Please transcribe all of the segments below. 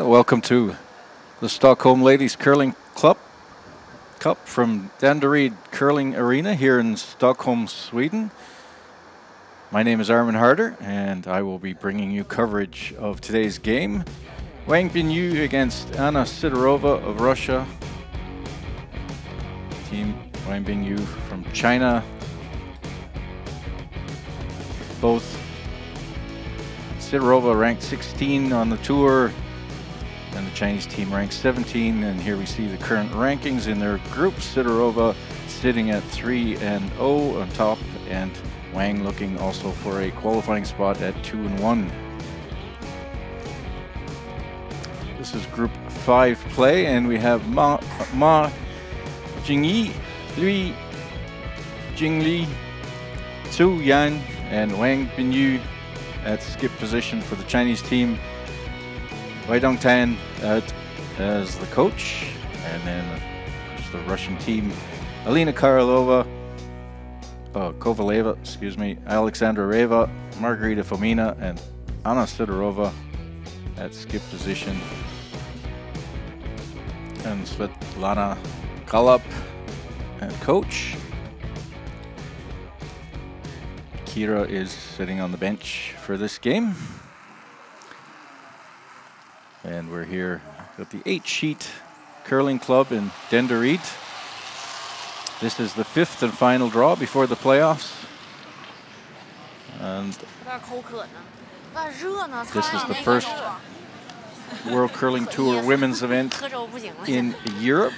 Welcome to the Stockholm Ladies Curling Cup from Danderyd Curling Arena here in Stockholm, Sweden. My name is Armin Harder, and I will be bringing you coverage of today's game. Wang Binyu against Anna Sidorova of Russia. Team Wang Binyu from China. Both Sidorova ranked 16 on the tour, and the Chinese team ranked 17. And here we see the current rankings in their group. Sidorova sitting at 3-0 on top, and Wang looking also for a qualifying spot at 2-1. This is Group 5 play, and we have Ma Jingyi, Lui Jingli, Zhu Yan, and Wang Binyu at skip position for the Chinese team. Wei Dongtan as the coach, and then the Russian team, Alina Kovaleva, Alexandra Reva, Margarita Fomina, and Anna Sidorova at skip position, and Svetlana Kalap at coach. Kira is sitting on the bench for this game. And we're here at the 8-sheet curling club in Danderyd. This is the 5th and final draw before the playoffs. And this is the first World Curling Tour women's event in Europe.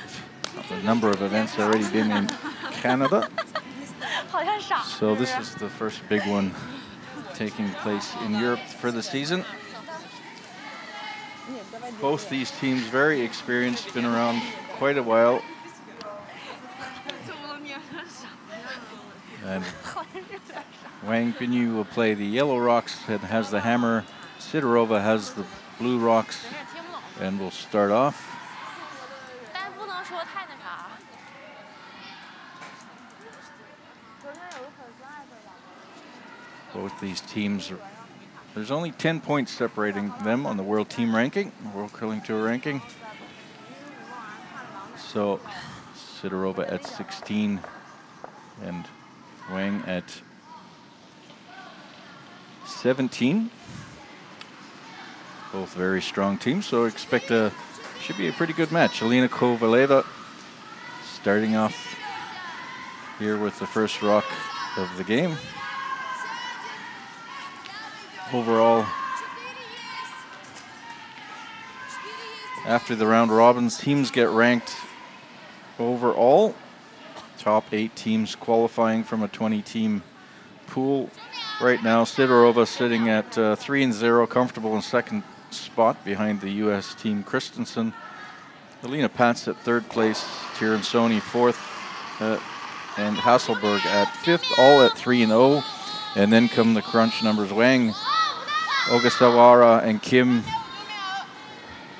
A number of events already been in Canada. So this is the first big one taking place in Europe for the season. Both these teams very experienced, been around quite a while. And Wang Binyu will play the yellow rocks and has the hammer. Sidorova has the blue rocks, and we'll start off. Both these teams, there's only 10 points separating them on the World Team ranking, World Curling Tour ranking. So Sidorova at 16 and Wang at 17. Both very strong teams, so expect should be a pretty good match. Alina Kovaleva starting off here with the first rock of the game. Overall, after the round robins, teams get ranked overall. Top 8 teams qualifying from a 20-team pool. Right now, Sidorova sitting at 3-0, comfortable in second spot behind the U.S. team Christensen. Alina Pats at 3rd place, Tiransoni 4th, and Hasselberg at 5th, all at 3-0. And then come the crunch numbers. Wang, Ogasawara, and Kim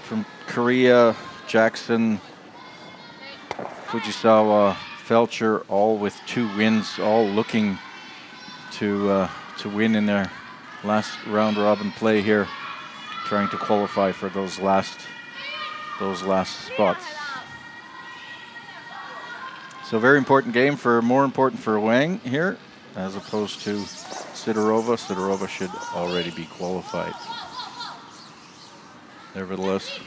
from Korea, Jackson, Fujisawa, Felcher, all with 2 wins, all looking to win in their last round robin play here, trying to qualify for those last spots. So very important game, more important for Wang here, as opposed to Sidorova. Sidorova should already be qualified. Nevertheless,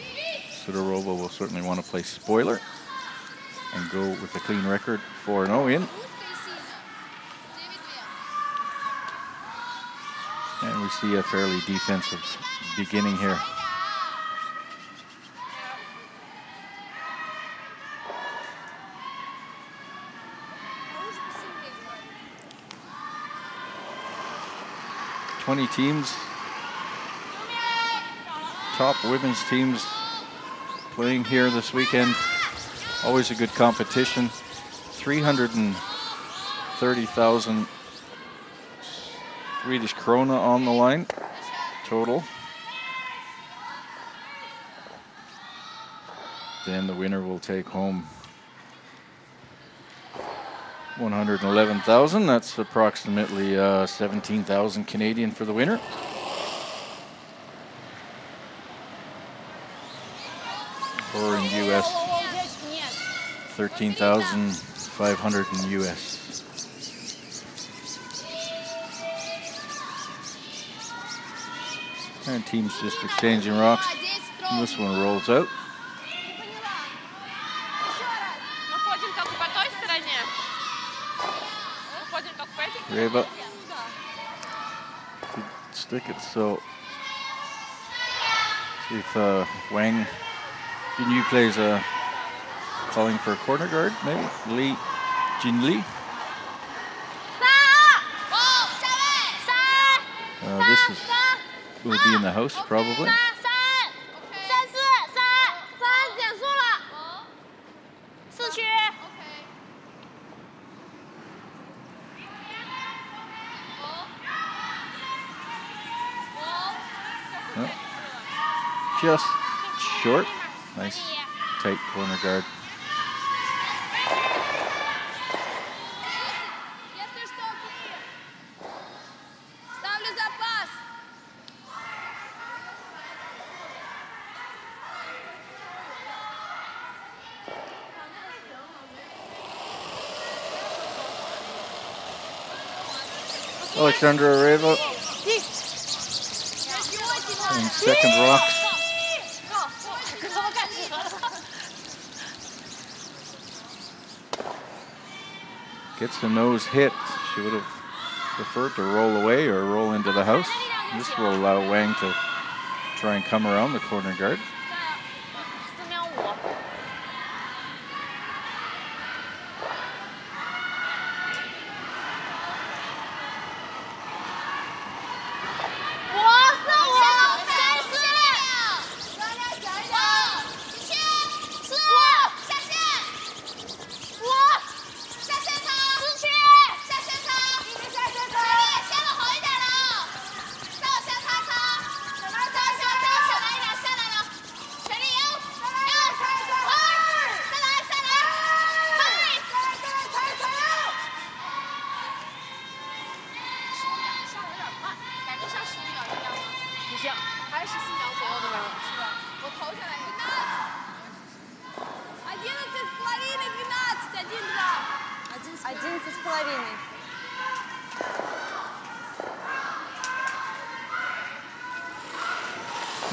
Sidorova will certainly want to play spoiler and go with a clean record, 4-0 in. And we see a fairly defensive beginning here. Twenty teams, top women's teams playing here this weekend. Always a good competition. 330,000 Swedish krona on the line total. Then the winner will take home 111,000. That's approximately 17,000 Canadian for the winner. 13,500 in US. And teams just exchanging rocks. And this one rolls out. Reva. Stick it, so see if Wang Jinyu plays calling for a corner guard, maybe. Jin Lee. Will be in the house probably. Oh. Just short. Nice tight corner guard. Alexandra Reva in second rocks. Gets the nose hit. She would have preferred to roll away or roll into the house. This will allow Wang to try and come around the corner guard.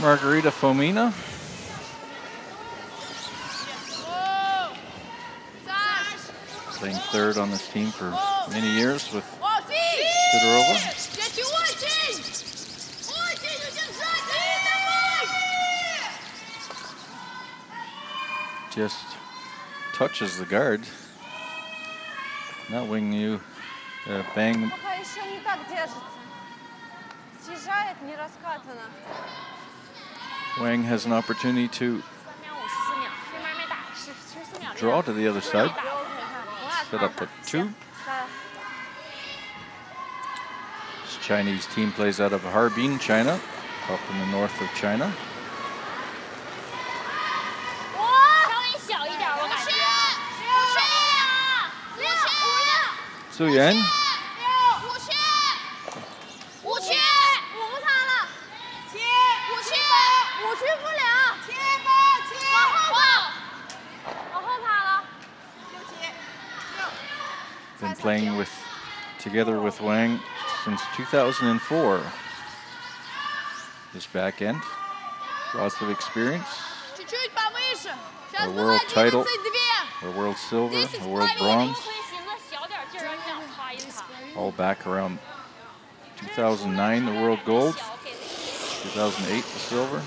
Margarita Fomina. Playing third on this team for many years with Sidorova. Just touches the guard. Not Wing Yu. Bang. Wang has an opportunity to draw to the other side. Set up at 2. This Chinese team plays out of Harbin, China, up in the north of China. Su Yan. Been playing together with Wang since 2004. This back end, lots of experience. A world title, a world silver, a world bronze. All back around 2009, the world gold. 2008, the silver.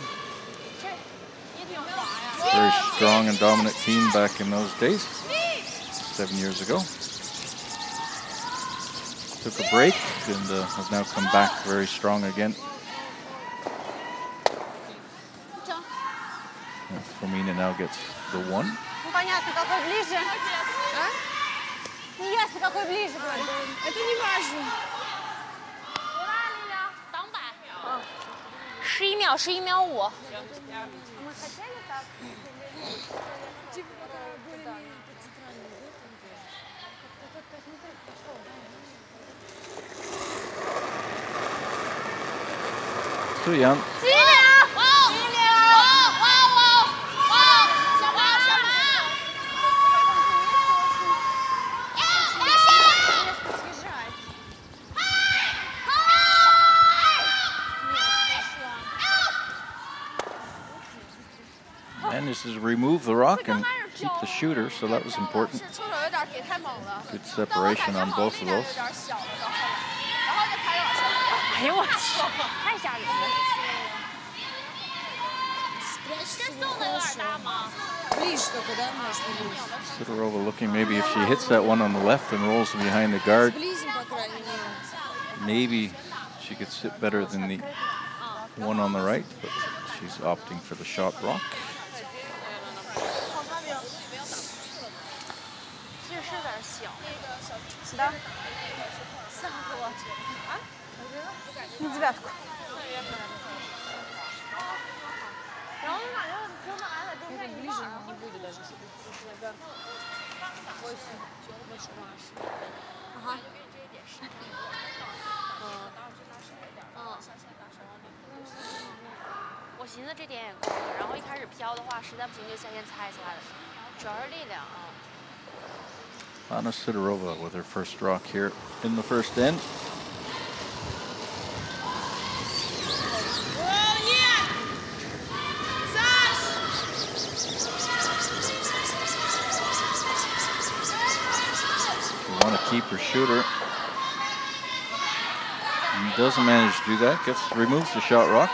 Very strong and dominant team back in those days, 7 years ago. Took a break and have now come back very strong again. Fomina now gets the 1. Su Yan. to remove the rock and keep the shooter, so that was important. Good separation on both of those. 哎呦我去，太吓人了！这送的有点大吗？ Sidorova looking maybe if she hits that one on the left and rolls behind the guard, maybe she could sit better than the one on the right, but she's opting for the shot rock. Ага. 我寻思这点也够了，然后一开始飘的话，实在不行就下线擦一擦的，主要是力量啊。Anna Sidorova with her first rock here in the first end. You want to keep her shooter. He doesn't manage to do that. Removes the shot rock.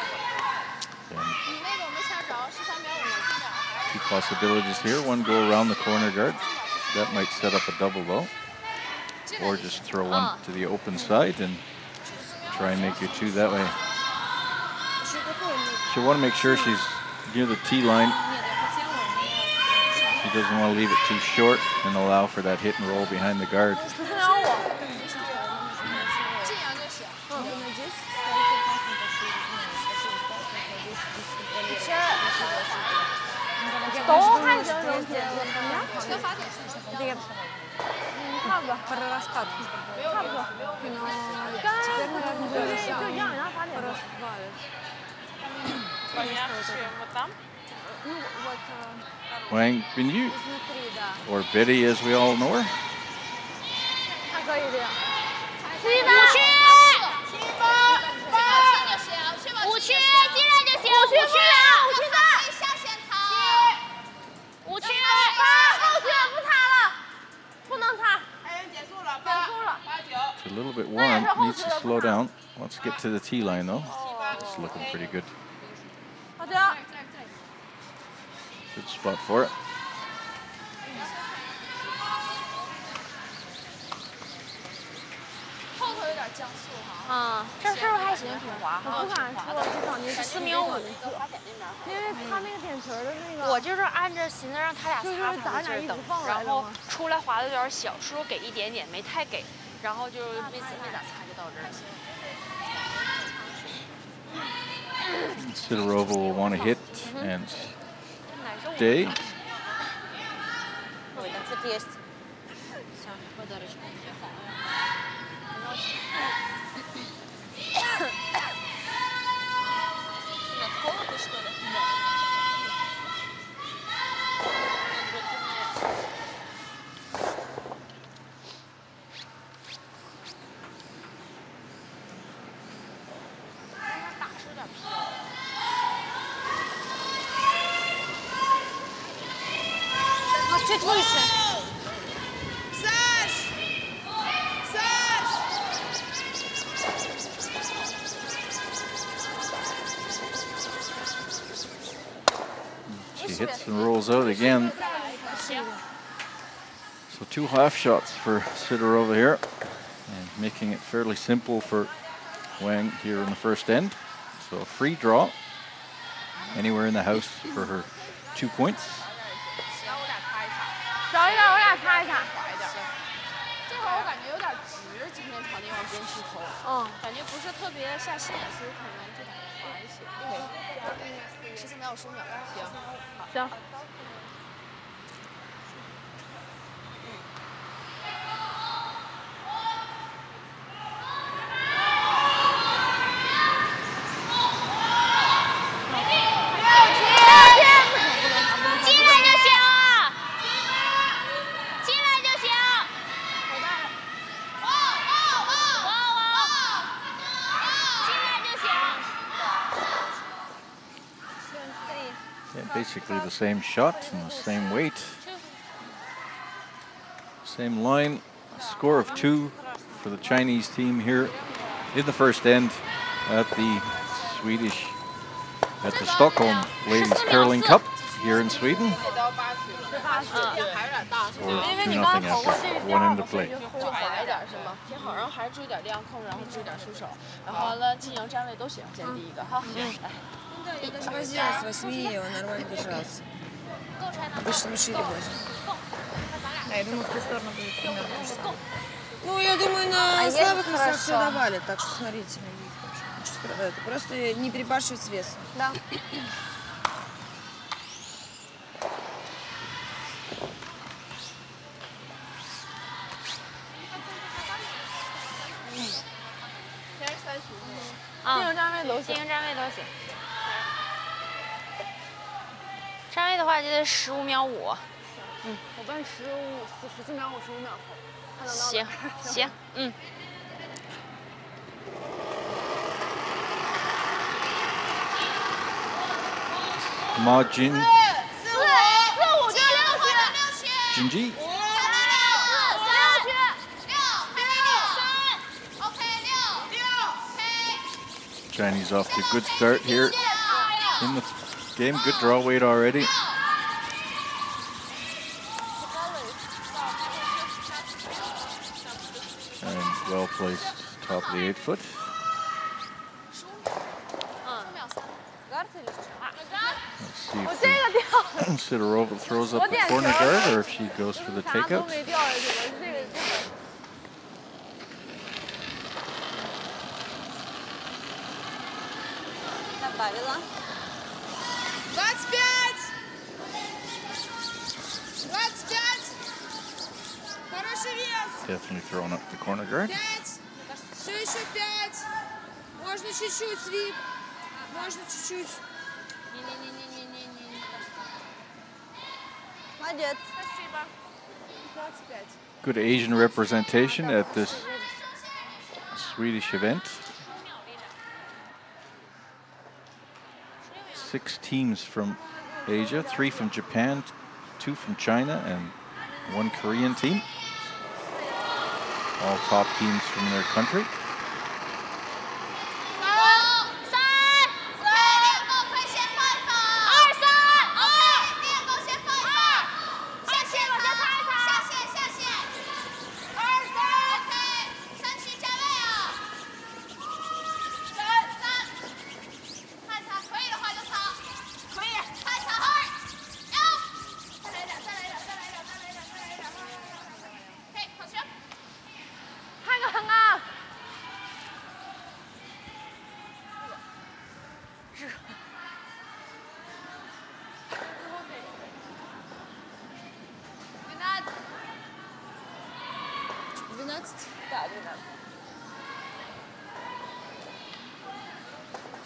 And two possibilities here. One go around the corner guard. That might set up a double though. Or just throw one to the open side and try and make your two that way. She'll want to make sure she's near the tee line. She doesn't want to leave it too short and allow for that hit and roll behind the guard. Wang Binyu, or Betty as we all know her. It's a little bit warm, needs to slow down. Let's get to the tee line though. It's looking pretty good. Good spot for it. Sidorova will want to hit and stay. She hits and rolls out again. So two half shots for Sidorova here, and making it fairly simple for Wang here in the first end. So a free draw anywhere in the house for her 2 points. Can't Basically the same shot and the same weight. Same line. A score of 2 for the Chinese team here in the first end at the Stockholm Ladies Curling Cup here in Sweden. Or 2-0 after 1 end of play. Ну, я думаю, на слабых весах все добавят, так что смотрите. Просто не перебарщивать с весом. Да.电影站位都行。站位的话就得15秒5。我奔14秒5、15秒后。行。Ma Jin. Jinji. Chinese off to a good start here in the game. Good draw weight already. And well placed top of the 8 foot. Let's see if Sidorova throws up the corner guard or if she goes for the takeout. Definitely throwing up the corner guard. Good Asian representation at this Swedish event. 6 teams from Asia, 3 from Japan, 2 from China, and 1 Korean team. All top teams from their country.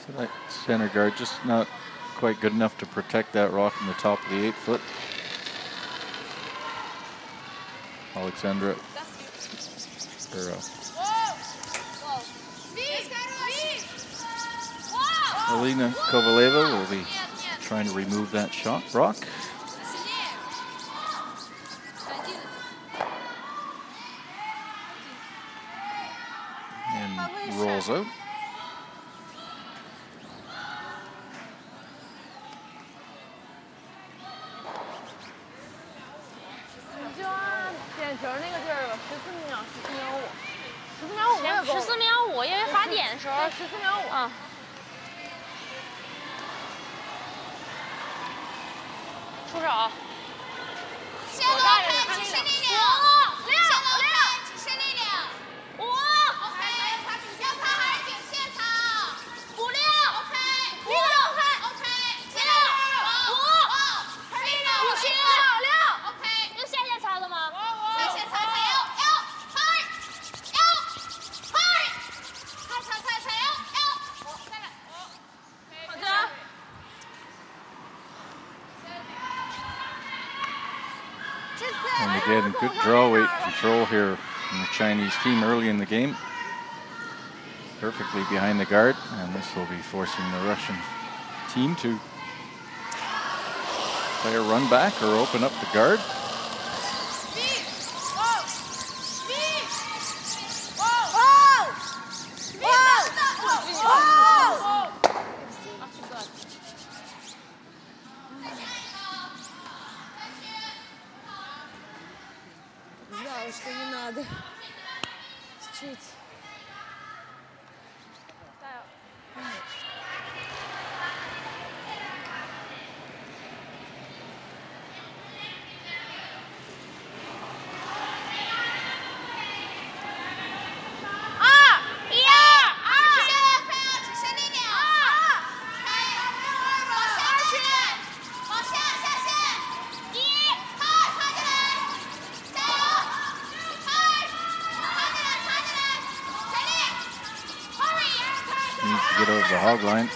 So that center guard just not quite good enough to protect that rock in the top of the 8 foot. Alexandra. Elena Kovaleva will be trying to remove that shot rock. And rolls out.14秒5，因为罚点的时候14秒5。出手。我大人看那个。And again, good draw weight control here from the Chinese team early in the game. Perfectly behind the guard, and this will be forcing the Russian team to Play a run back or open up the guard. Знала, что не надо. Чуть. Get over the hog line.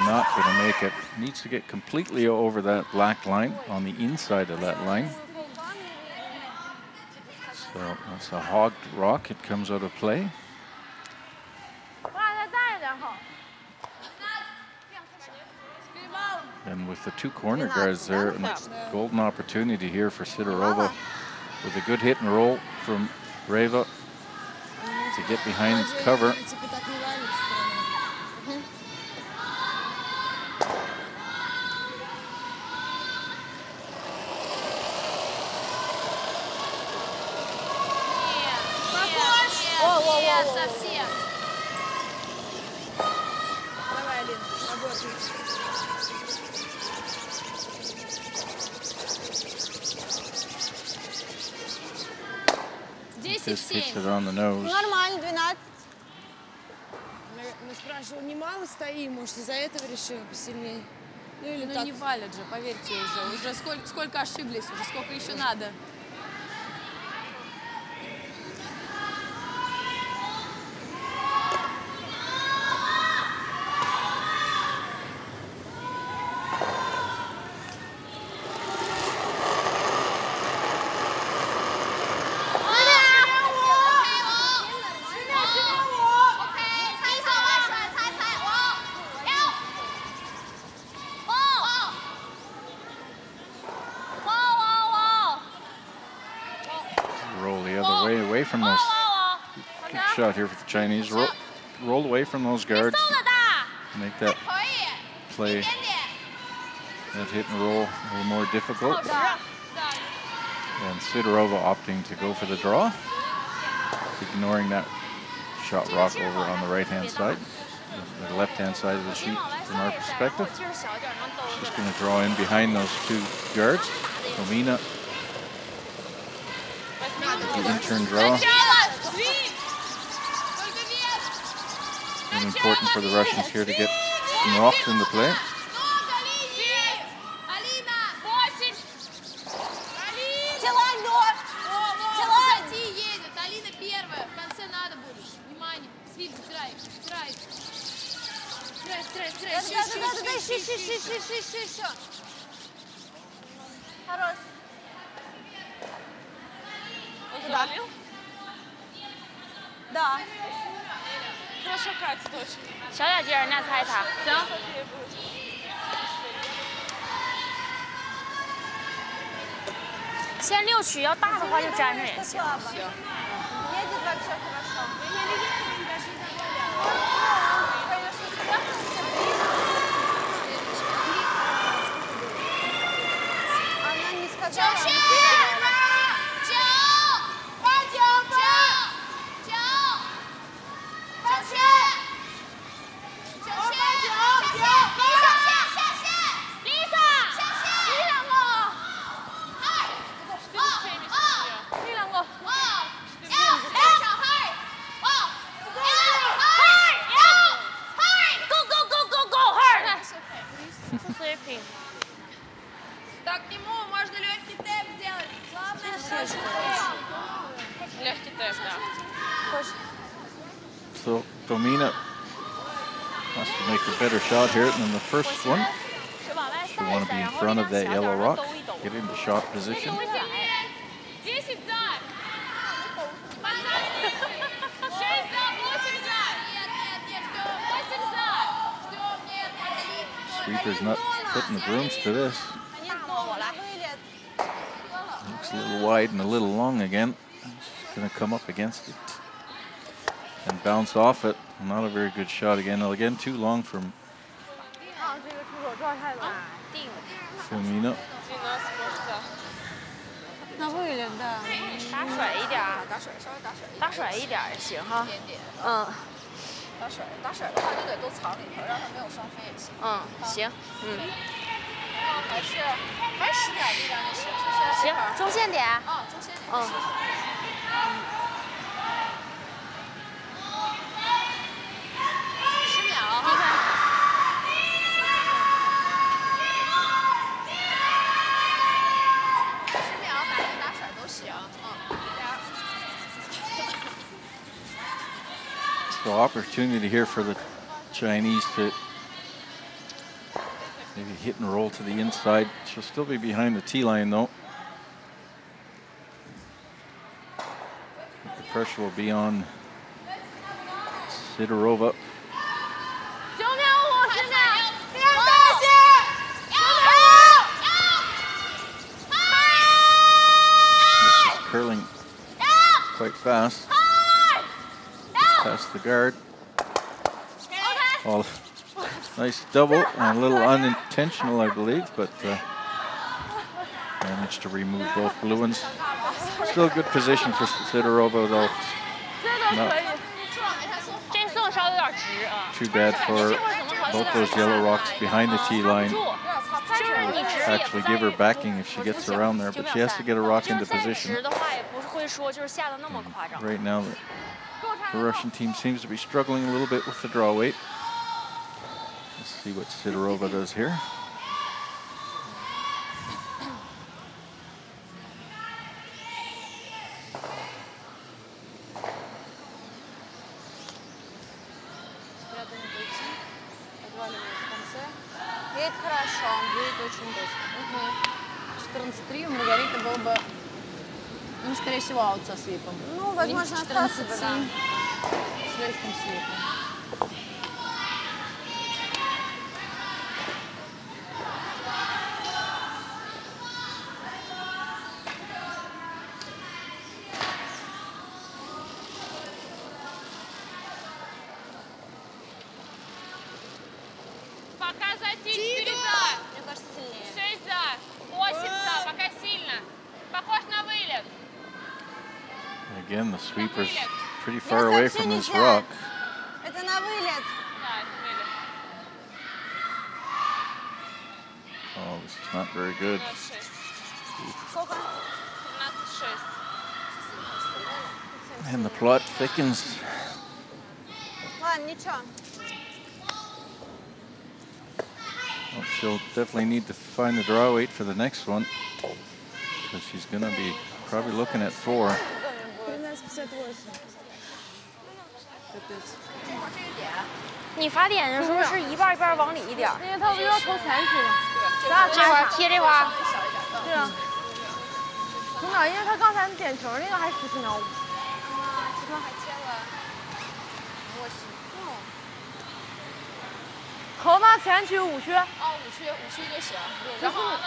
Not going to make it. Needs to get completely over that black line on the inside of that line. So that's a hogged rock. It comes out of play. And with the two corner guards there, a golden opportunity here for Sidorova with a good hit and roll from Reva to get behind his cover. Just hits it on the nose. Нормально, 12. Мы спрашивали, немало стоим, может, из-за этого решил посильнее? Ну, или так? Не валят же, поверьте уже. Уже сколько ошиблись, уже сколько еще надо. From those, good shot here for the Chinese. Roll away from those guards. Make that play, that hit and roll a little more difficult. And Sidorova opting to go for the draw, ignoring that shot rock over on the right-hand side, the left-hand side of the sheet from our perspective. Just going to draw in behind those two guards. Tomina. The in-turn draw. And important for the Russians here to get some rocks into play. Да. Хорошо катит очень. 小点劲儿，那擦一擦。行。先6曲，要大的话就粘着也行。行。So Tomina has to make a better shot here than the first one. She'll want to be in front of that yellow rock, get into shot position. sweeper's not putting the brooms to this. Looks a little wide and a little long again. She's going to come up against it and bounce off it. Not a very good shot again. Again, too long from Filomena. 那会了的。打甩一点，打甩一点也行哈。嗯。打甩的话就得都藏里头，让它没有双飞也行。嗯，行，嗯。还是10点力量就行，是不是？行，中线点。啊，中线点。嗯。10秒哈。 So opportunity here for the Chinese to maybe hit and roll to the inside. She'll still be behind the tee line though. But the pressure will be on Sidorova. This is curling quite fast. Past the guard. Oh, nice double and a little unintentional, I believe, but managed to remove both blue ones. Still good position for Sidorova, though. Not too bad for both those yellow rocks behind the tee line. Actually give her backing if she gets around there, but she has to get a rock into position. Right now, the Russian team seems to be struggling a little bit with the draw weight. Let's see what Sidorova does here. Едет хорошо, он едет очень быстро. 14-3 у Маргариты был бы, ну, скорее всего, аут со свипом. Ну, возможно, 14 да. С легким свипом. Пока затишь, 4 за. Мне кажется, сильнее. 6 за. 8 за. Пока сильно. Похож на вылет. Again, the sweeper's pretty far away from this rock. Это на вылет. Да, это вылет. Oh, this is not very good. 6. Сколько? 17-6. And the plot thickens. Ладно, ничего. Well, she'll definitely need to find the draw weight for the next one, because she's going to be probably looking at 4. 你罚点的时候是一半一半往里一点，因为他们要投前去了。这块贴这块。对啊。从哪？因为他刚才点球那个还14秒5。这块还签了默契。投到前区5区。哦，5区就行。然后呢，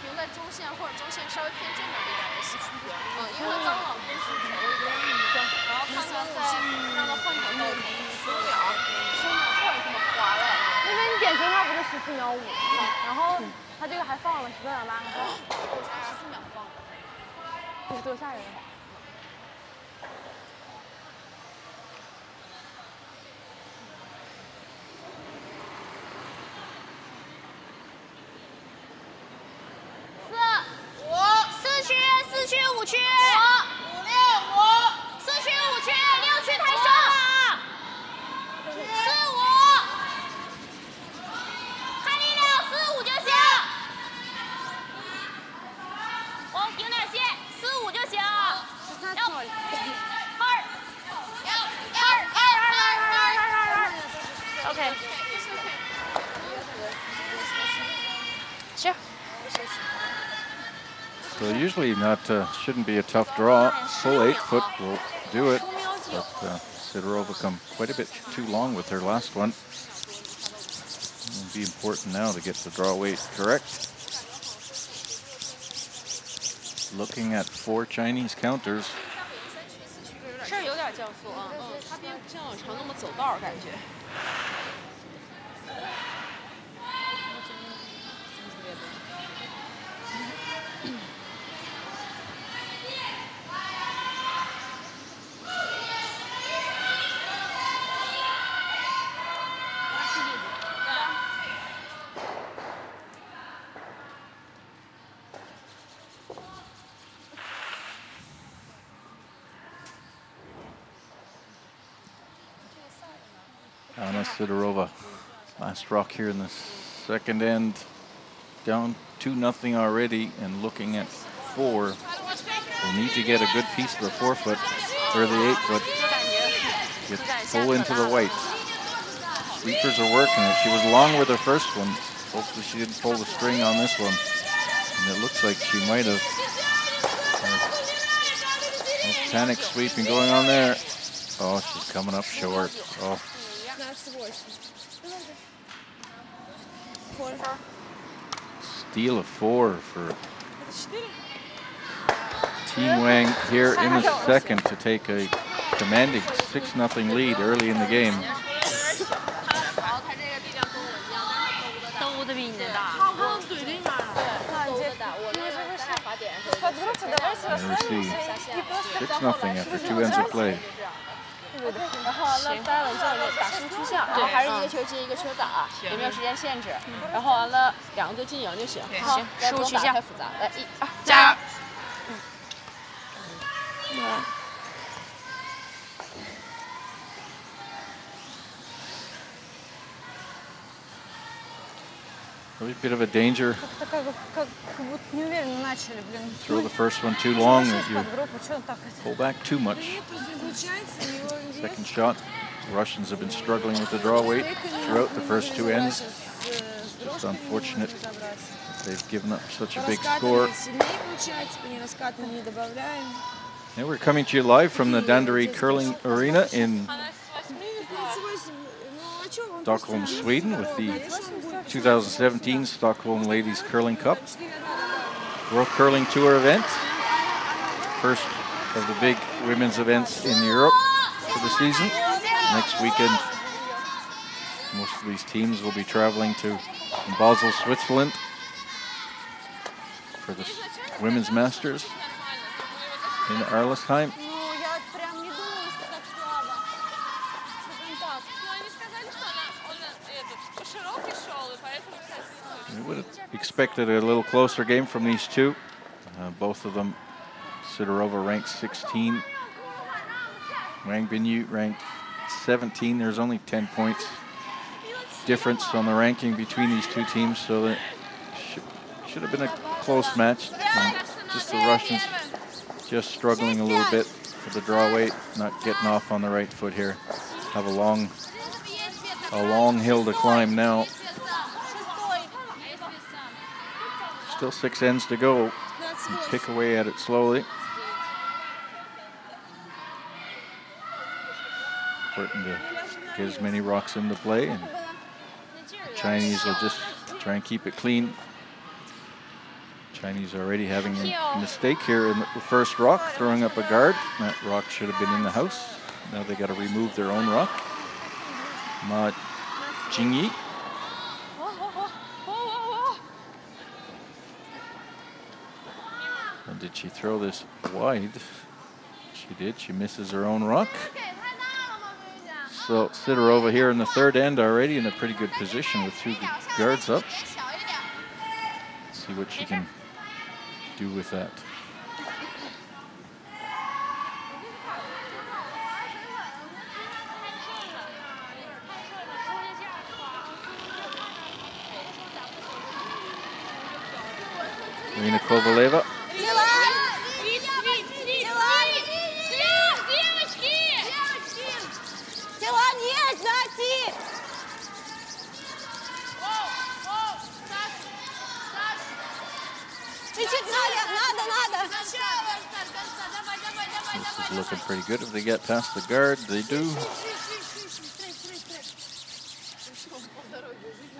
停在中线或者中线稍微偏正面一点的4区。因为他刚往中区投一个然后看看再让他换成到10秒或者这么滑了。因为你点球他不是14秒5，然后他这个还放了14.8个分。14秒放。这是多吓人。4区、5区，4区、5区，6区太深了，4、5，看力量，4、5就行。往平点线，4、5就行。2。OK。Sure. So usually shouldn't be a tough draw. Full 8 foot will do it, but Sidorova come quite a bit too long with her last one. It'll be important now to get the draw weight correct. Looking at 4 Chinese counters. 是有点降速啊，它并不像往常那么走道感觉。Sidorova, last rock here in the second end, down 2-0 already, and looking at 4. We'll need to get a good piece of the 4-foot or the 8-foot. Get full into the white. Sweepers are working it. She was long with her first one. Hopefully she didn't pull the string on this one. And it looks like she might have. Panic sweeping going on there. Oh, she's coming up short. Oh. Steal of 4 for Team Wang here in the second to take a commanding 6-0 lead early in the game. And we see 6-0 after 2 ends of play. 然后完了，待会儿叫你打出去项，然后还是一个球接一个球打，也没有时间限制。然后完了，2个队进赢就行。好，不用打太复杂。来，1、2，加油！ Really a bit of a danger. Throw the first one too long, if you pull back too much. Second shot. The Russians have been struggling with the draw weight throughout the first 2 ends. It's unfortunate they've given up such a big score. And we're coming to you live from the Danderyd Curling Arena in Stockholm, Sweden, with the 2017 Stockholm Ladies Curling Cup World Curling Tour event. First of the big women's events in Europe for the season. Next weekend, most of these teams will be traveling to Basel, Switzerland for the Women's Masters in Arlesheim. We would have expected a little closer game from these two. Both of them, Sidorova ranked 16, Wang Binyu ranked 17. There's only 10 points difference on the ranking between these two teams, so that should have been a close match. Just the Russians just struggling a little bit with the draw weight, not getting off on the right foot here. Have a long hill to climb now. Still 6 ends to go. And pick away at it slowly. Important to get as many rocks into play, and the Chinese will just try and keep it clean. Chinese already having a mistake here in the first rock, throwing up a guard. That rock should have been in the house. Now they got to remove their own rock. Ma Jingyi. And did she throw this wide? She did. She misses her own rock. So Sidorova here in the third end already in a pretty good position with 2 guards up. Let's see what she can do with that. Marina Kovaleva. This is looking pretty good if they get past the guard. They do.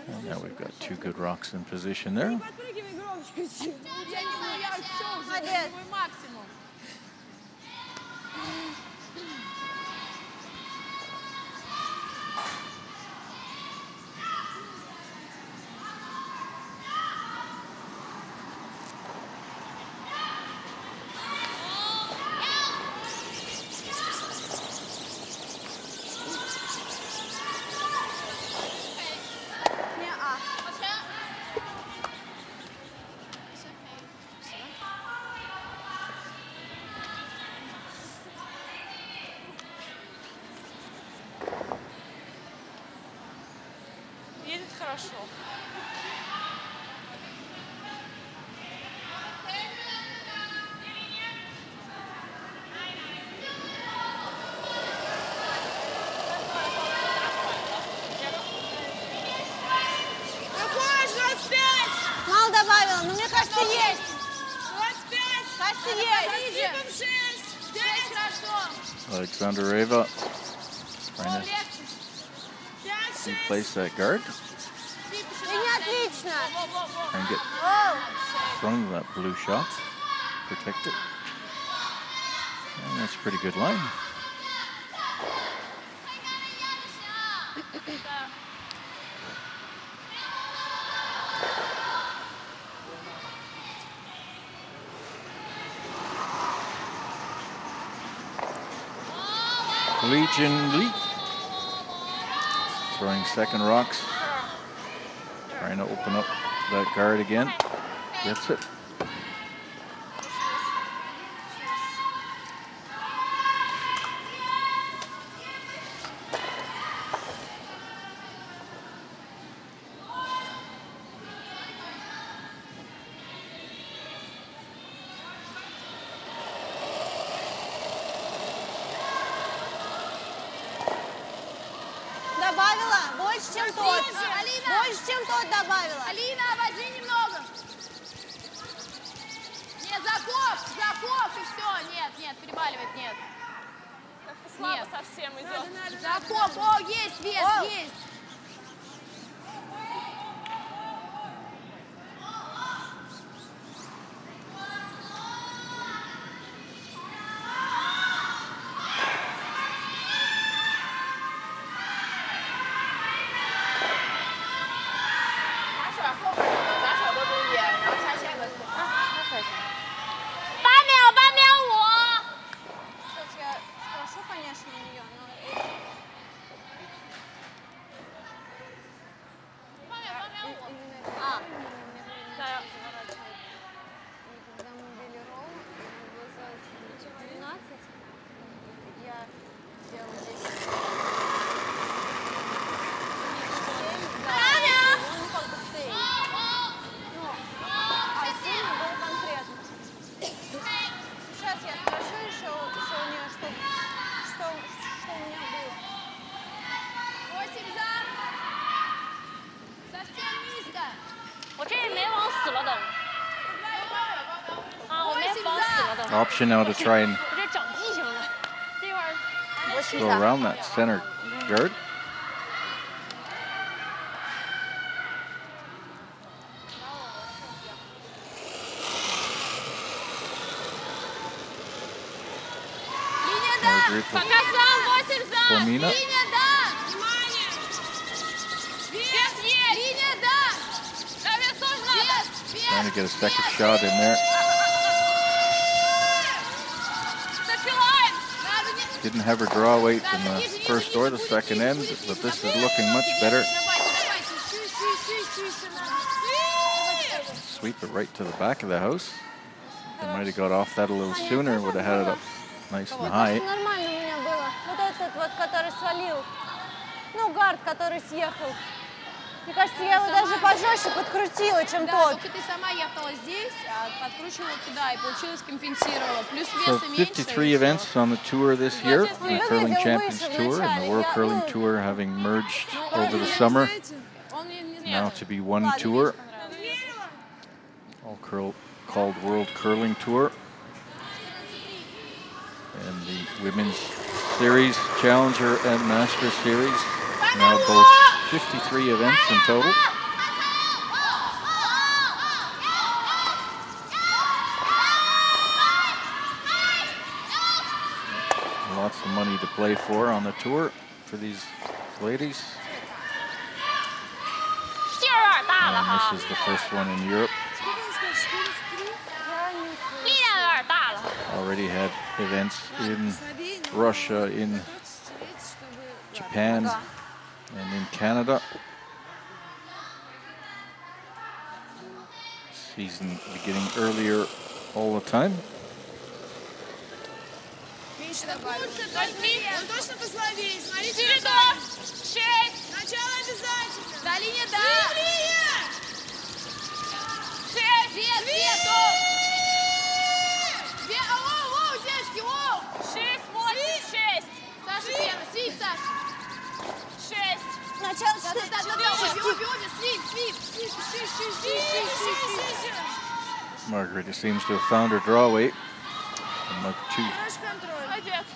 And Now we've got two good rocks in position there. Едет хорошо. Мало добавила, но мне кажется, есть. Кажется, есть. Alexandrova trying to replace that guard. Отлично. Try and get throwing that blue shot. Protect it. And that's a pretty good line. Legion Lee throwing second rocks, trying to open up that guard again. Gets it. Добавила больше, чем тот. Больше, чем тот добавила. Алина, возьми немного. Нет, закоп, и все. Нет, перебаливает, нет. Как-то слабо совсем идет. Закоп, о, есть вес, есть. Option now to try and go around that center guard. Pomina. Trying to get a second shot in there. Didn't have her draw weight in the first or the second end, but this is looking much better. Sweep it right to the back of the house. They might have got off that a little sooner, would have had it up nice and high. Нормально у меня было. Вот этот вот, который свалил. Ну, гард, который съехал. Мне кажется, я его даже пожестче подкрутила, чем тот. Только ты сама ехала здесь, а подкручивала туда, и получилось компенсировала. Плюс So веса меньше. 53 events on the tour this year, the Curling Champions Tour and the World Curling Tour having merged over the summer. Now to be one tour, all called World Curling Tour. And the Women's Series, Challenger and Master Series now boast 53 events in total. Lots of money to play for on the tour for these ladies. And this is the first one in Europe. Already had events in Russia, in Japan, and in Canada. Season beginning earlier all the time. Margaret seems to have found her draw weight. And like 2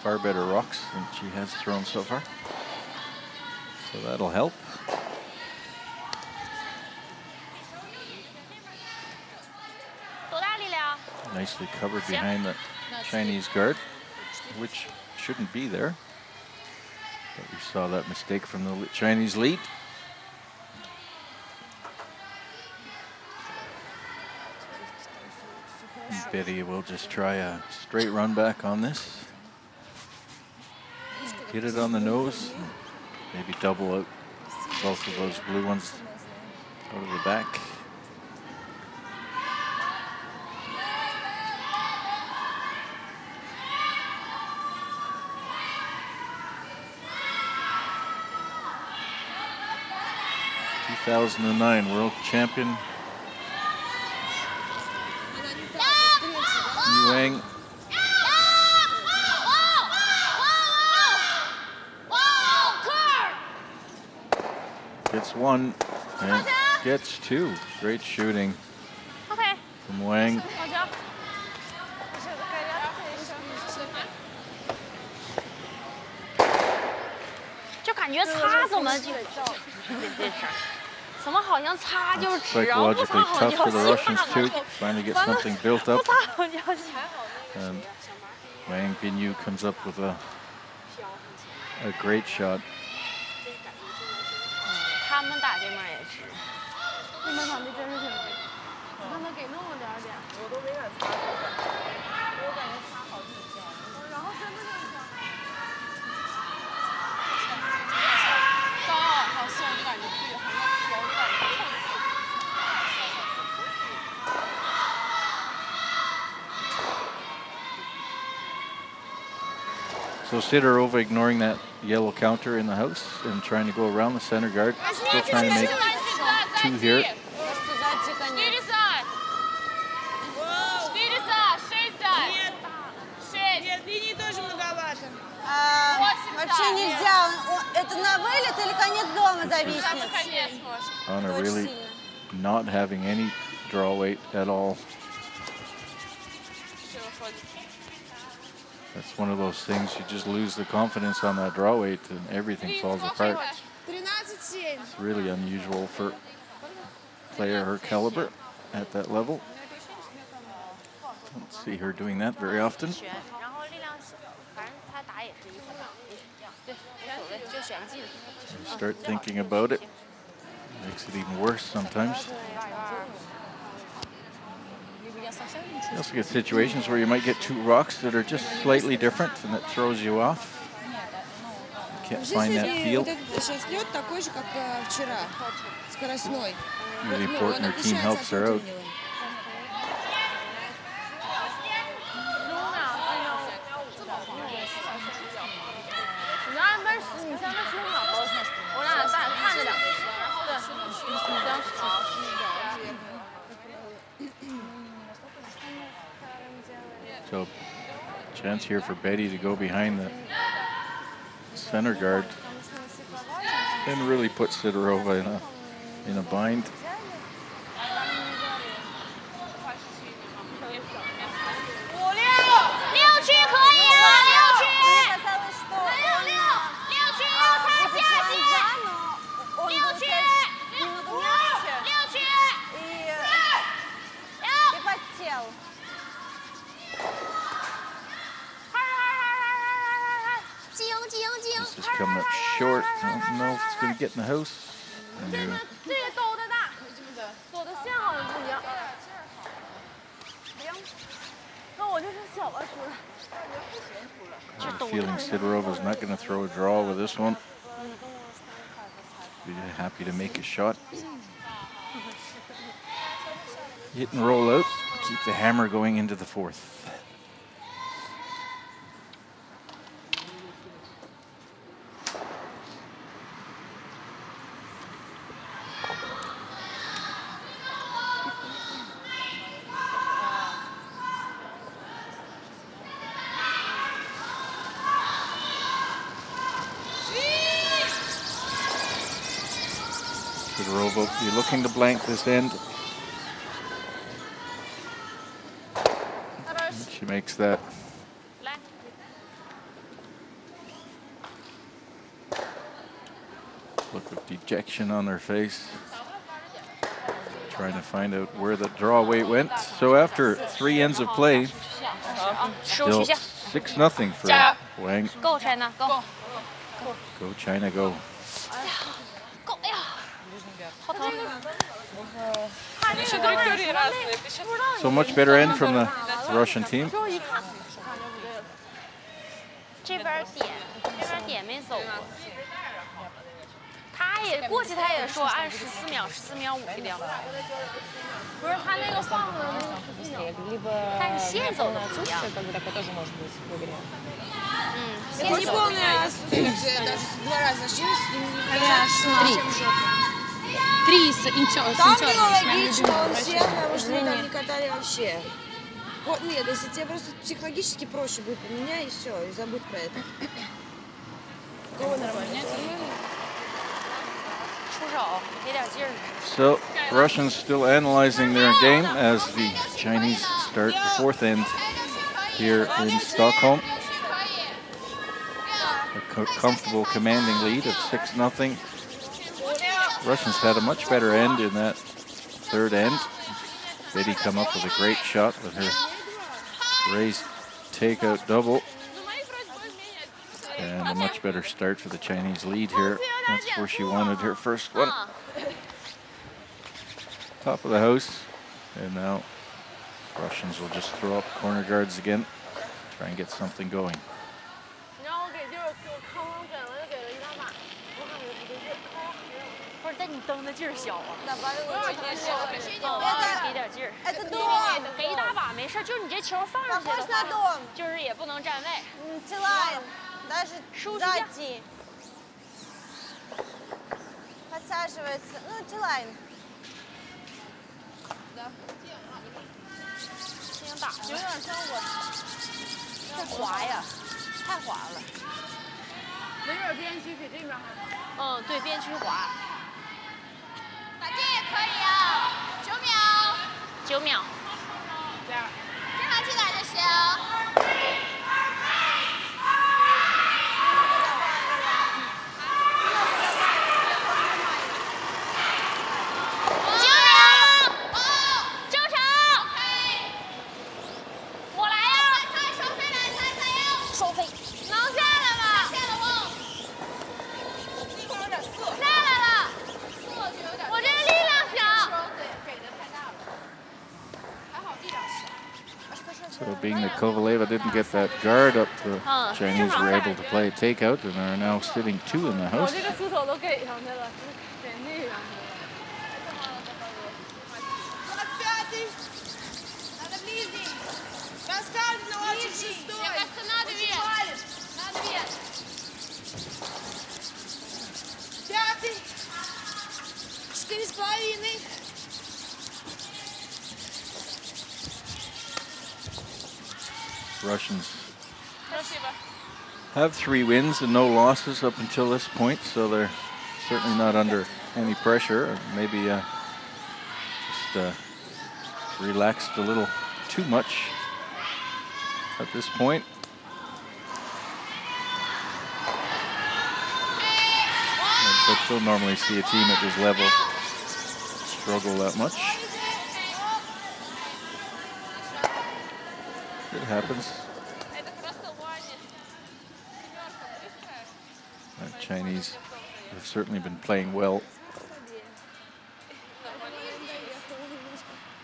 far better rocks than she has thrown so far. So that'll help. Nicely covered behind the Chinese guard, which shouldn't be there. But we saw that mistake from the Chinese lead. Betty will just try a straight run back on this. Get it on the nose. Maybe double out both of those blue ones out of the back. '2009 world champion Wang. Gets one and gets two. Great shooting from Wang. Psychologically tough for the Russians too. Trying to get something built up. And Wang Binyu comes up with a great shot. So Sidorova ignoring that yellow counter in the house and trying to go around the center guard. Still trying to make two here. Anna really not having any draw weight at all. That's one of those things, you just lose the confidence on that draw weight and everything falls apart. It's really unusual for a player her caliber at that level. Don't see her doing that very often. You start thinking about it, makes it even worse sometimes. You also get situations where you might get two rocks that are just slightly different and that throws you off. You can't find that feel. Really important her team helps her out. So, chance here for Betty to go behind the center guard and really put Sidorova in a bind. coming up short. I don't know if it's going to get in the house. No. 这个抖的大，抖的线好像不一样。那我就是小了出来。 I'm feeling Sidorova's not going to throw a draw with this one. Be happy to make a shot. Hit and roll out. Keep the hammer going into the fourth. Sidorova, you're looking to blank this end. She makes that. Look of dejection on her face. Trying to find out where the draw weight went. So after 3 ends of play, still 6-0 for Wang. Go China, go. Go China, go. So much better end from the Russian team. 这边点没走过。他也过去，他也说按14秒，14秒5一定。不是他那个放的那个14秒，但是线走的不一样。Неполное отсутствие, даже 2 раза жил с ним никогда совсем жопа. 3 с Там было логично, он сел, потому что мы там не катали вообще. Вот, нет, если тебе просто психологически проще будет поменять, и все, и забудь про это. Кого нормально? So, Russians still analyzing their game as the Chinese start the fourth end here in Stockholm. A comfortable commanding lead of 6-0. Russians had a much better end in that third end. Betty come up with a great shot with her raised takeout double. And a much better start for the Chinese lead here. That's where she wanted her first one. Top of the house. And now Russians will just throw up corner guards again. Try and get something going. Даже сзади. Подсаживается. Ну, Тилайн. Да. 有点像我。太滑呀，太滑了。没准边区比这边还滑。嗯，对，边区滑。打这也可以啊，9秒。9秒。这样。这样进来就行。 So being that Kovaleva didn't get that guard up, the Chinese were able to play a takeout and are now sitting 2 in the house. Russians have 3 wins and no losses up until this point, so they're certainly not under any pressure. Maybe just relaxed a little too much at this point. But don't normally see a team at this level struggle that much. It happens. Chinese have certainly been playing well.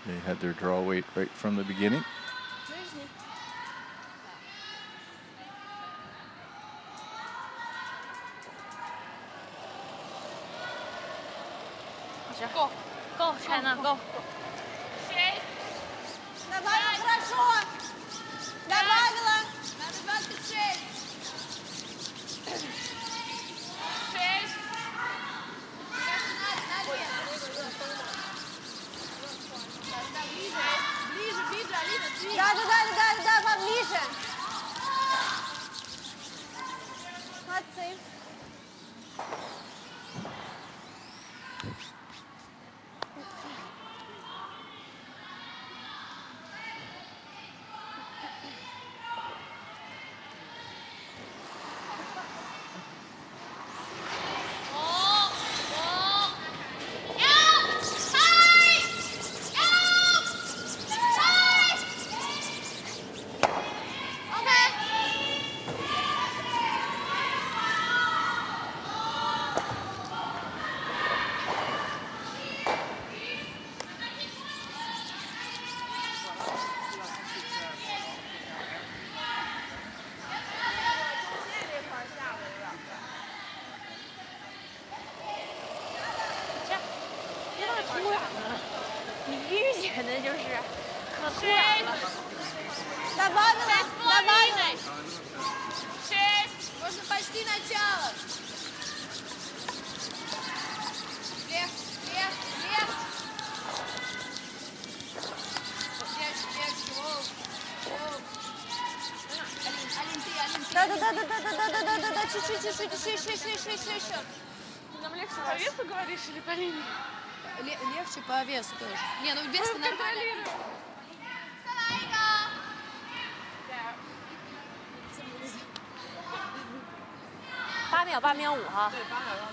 They had their draw weight right from the beginning. Go, go, China, go. Добавила хорошо. Добавила. Надо 26. 6. Ближе, ближе, Алина, ближе. Да, поближе. Молодцы. Добавила. 6. Можно почти начало. Вверх. Да. Чуть-чуть. Ты нам легче по весу говоришь или по линии? Легче по весу тоже. Не, ну вес нормально. 8秒5哈。对，8秒5。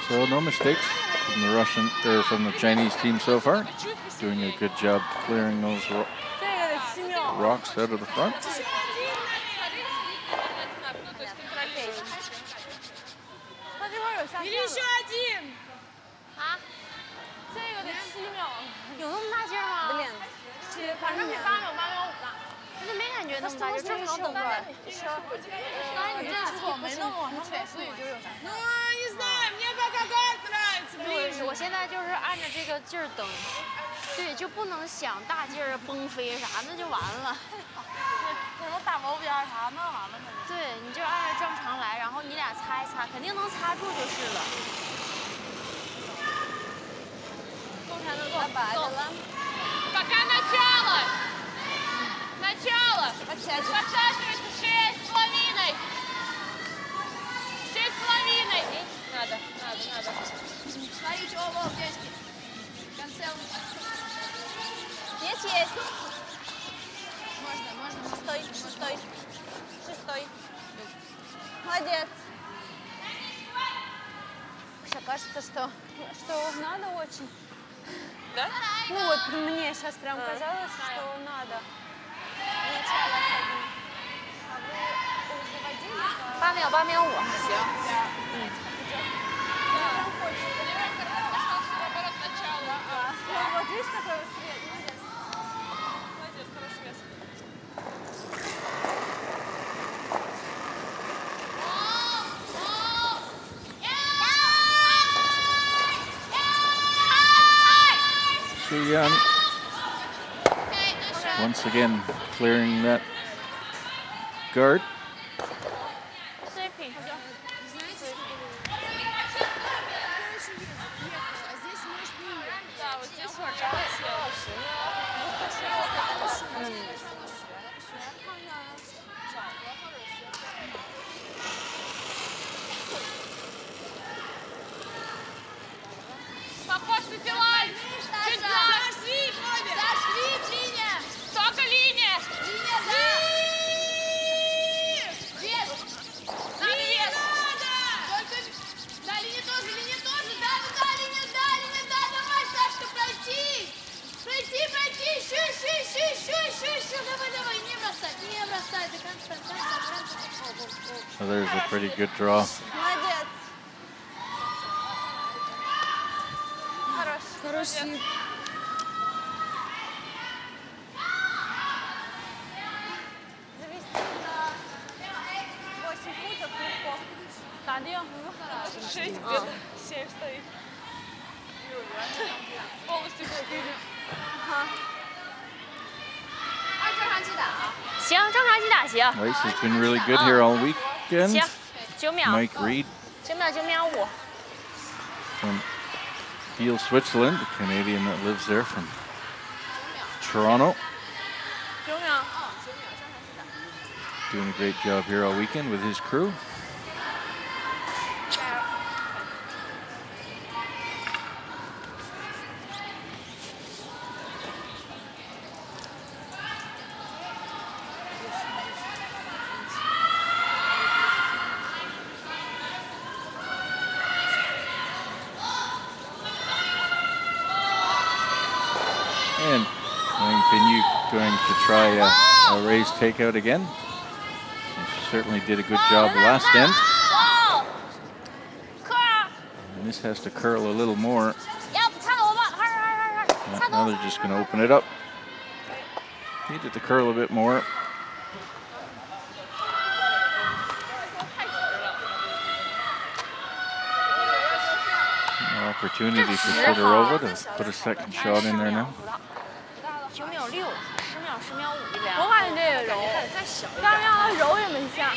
So no mistakes from the Russian or from the Chinese team so far. Doing a good job clearing those rocks out of the front. Или еще один. 啊？这个得7秒，有那么大劲儿吗？反正比8秒5大。我就没感觉那么大劲，正常等段。但是你这出口没那么往上北，所以就有啥。Ну, не знаю, мне пока как нравится, ближе. 我现在就是按照这个劲儿蹬，对，就不能想大劲儿崩飞啥，那就完了。可能打毛边啥弄完了可能。对，你就按照正常来，然后你俩擦一擦，肯定能擦住就是了。够才能够。够。Пока начало. Начало. Подсаживайся 6,5. 6,5. Надо. Смотрите, оба, девочки. В конце Есть. Можно. Шестой. Молодец. Мне кажется, что надо очень. Да? Ну вот мне сейчас прям казалось, что надо. Начало особенно. А вы заводили? 8秒5. 行。Прям хочется. Наоборот, начало. Вот видишь, какой цвет? Молодец, хороший вес. Yan once again clearing that guard. Да, вот здесь вот жалость. Похож на филай! Чуть зашли, Бобби! Зашли, So there's a pretty good draw. Молодец. Хорош. Завести за 8 футов легко. 打的呀，6где-то 7 стоит. Полностью закрыли. 正常击打啊。行，正常击打行。 Ice has been really good here all weekend. 行，9秒。 Mike Reed 9秒9秒5。 from Kiel, Switzerland, the Canadian that lives there from Toronto. 9秒。 Doing a great job here all weekend with his crew. And Wang going to try a raised takeout again. He certainly did a good job last end. And this has to curl a little more. Now they're just going to open it up. Need it to curl a bit more. An opportunity for Sidorova to put a second shot in there now. 9秒6，10秒10秒5这样。我感觉这个柔，刚让他柔也没下。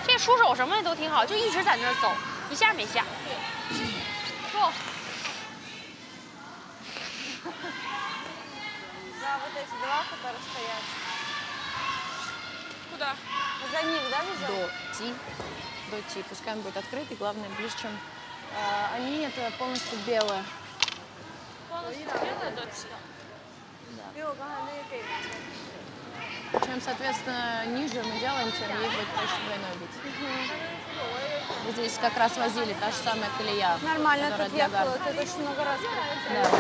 这出手什么的都挺好，就一直在那儿走，一下没下。说。 За вот эти два, которые стоят. Куда? За них, да, везет? До Ти. Пускай он будет открытый, главное, ближе, чем... они это полностью белые. Полностью белые до Ти. Чем, соответственно, ниже мы делаем, тем ей будет проще двойной бить. Вот здесь как раз возили та же самая колея. Нормально, тут я гарда. тут очень много раз. Да.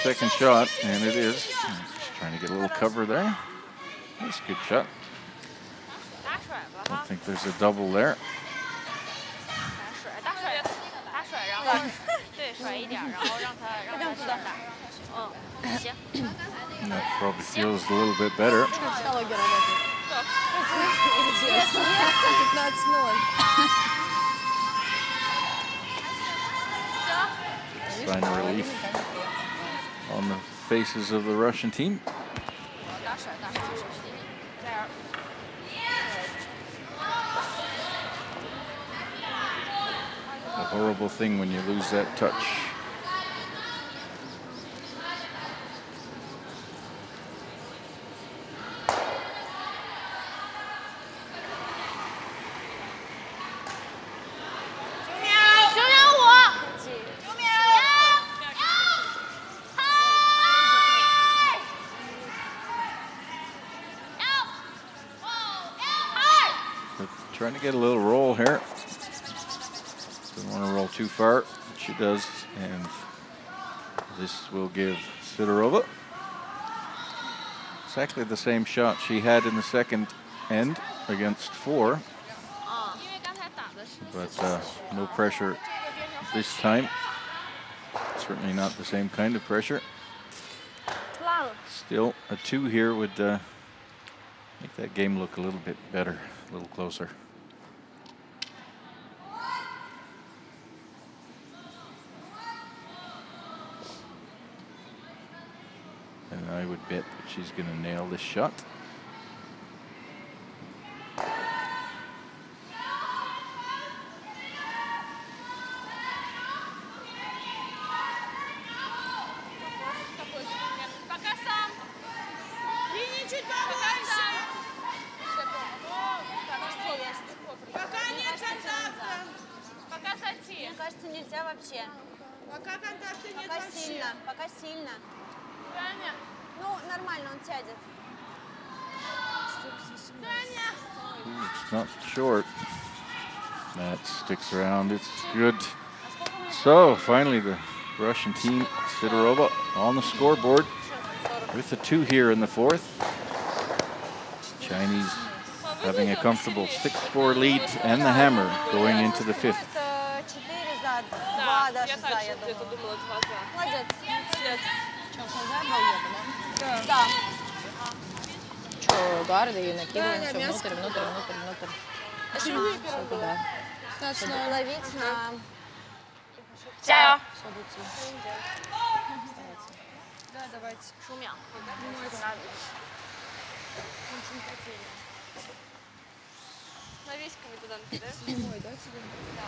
Second shot, and it is. Just trying to get a little cover there. That's a good shot. I think there's a double there. That probably feels a little bit better. Sign of relief on the faces of the Russian team. A horrible thing when you lose that touch. Trying to get a little roll here. Doesn't want to roll too far. She does, and this will give Sidorova exactly the same shot she had in the second end against 4. But no pressure this time. Certainly not the same kind of pressure. Still, a 2 here would make that game look a little bit better, a little closer. And I would bet that she's going to nail this shot. кажется, нельзя вообще. Пока контакта нет Пока вообще. сильно, пока сильно. Ну, нормально, он сядет. Ooh, it's not short. That sticks around. It's good. So finally, the Russian team, Sidorova, on the scoreboard with a 2 here in the 4th. Chinese having a comfortable 6-4 lead and the hammer going into the 5th. 4 за, 2 даже за, я думаю. Молодец. Что, за был, да? Да. Что, гарды и накидываем все внутрь. Все туда. Надо ловить на... 加油！ Да, давайте. 10秒。 На весь туда накидаешь? Ой, да, тебе? Да.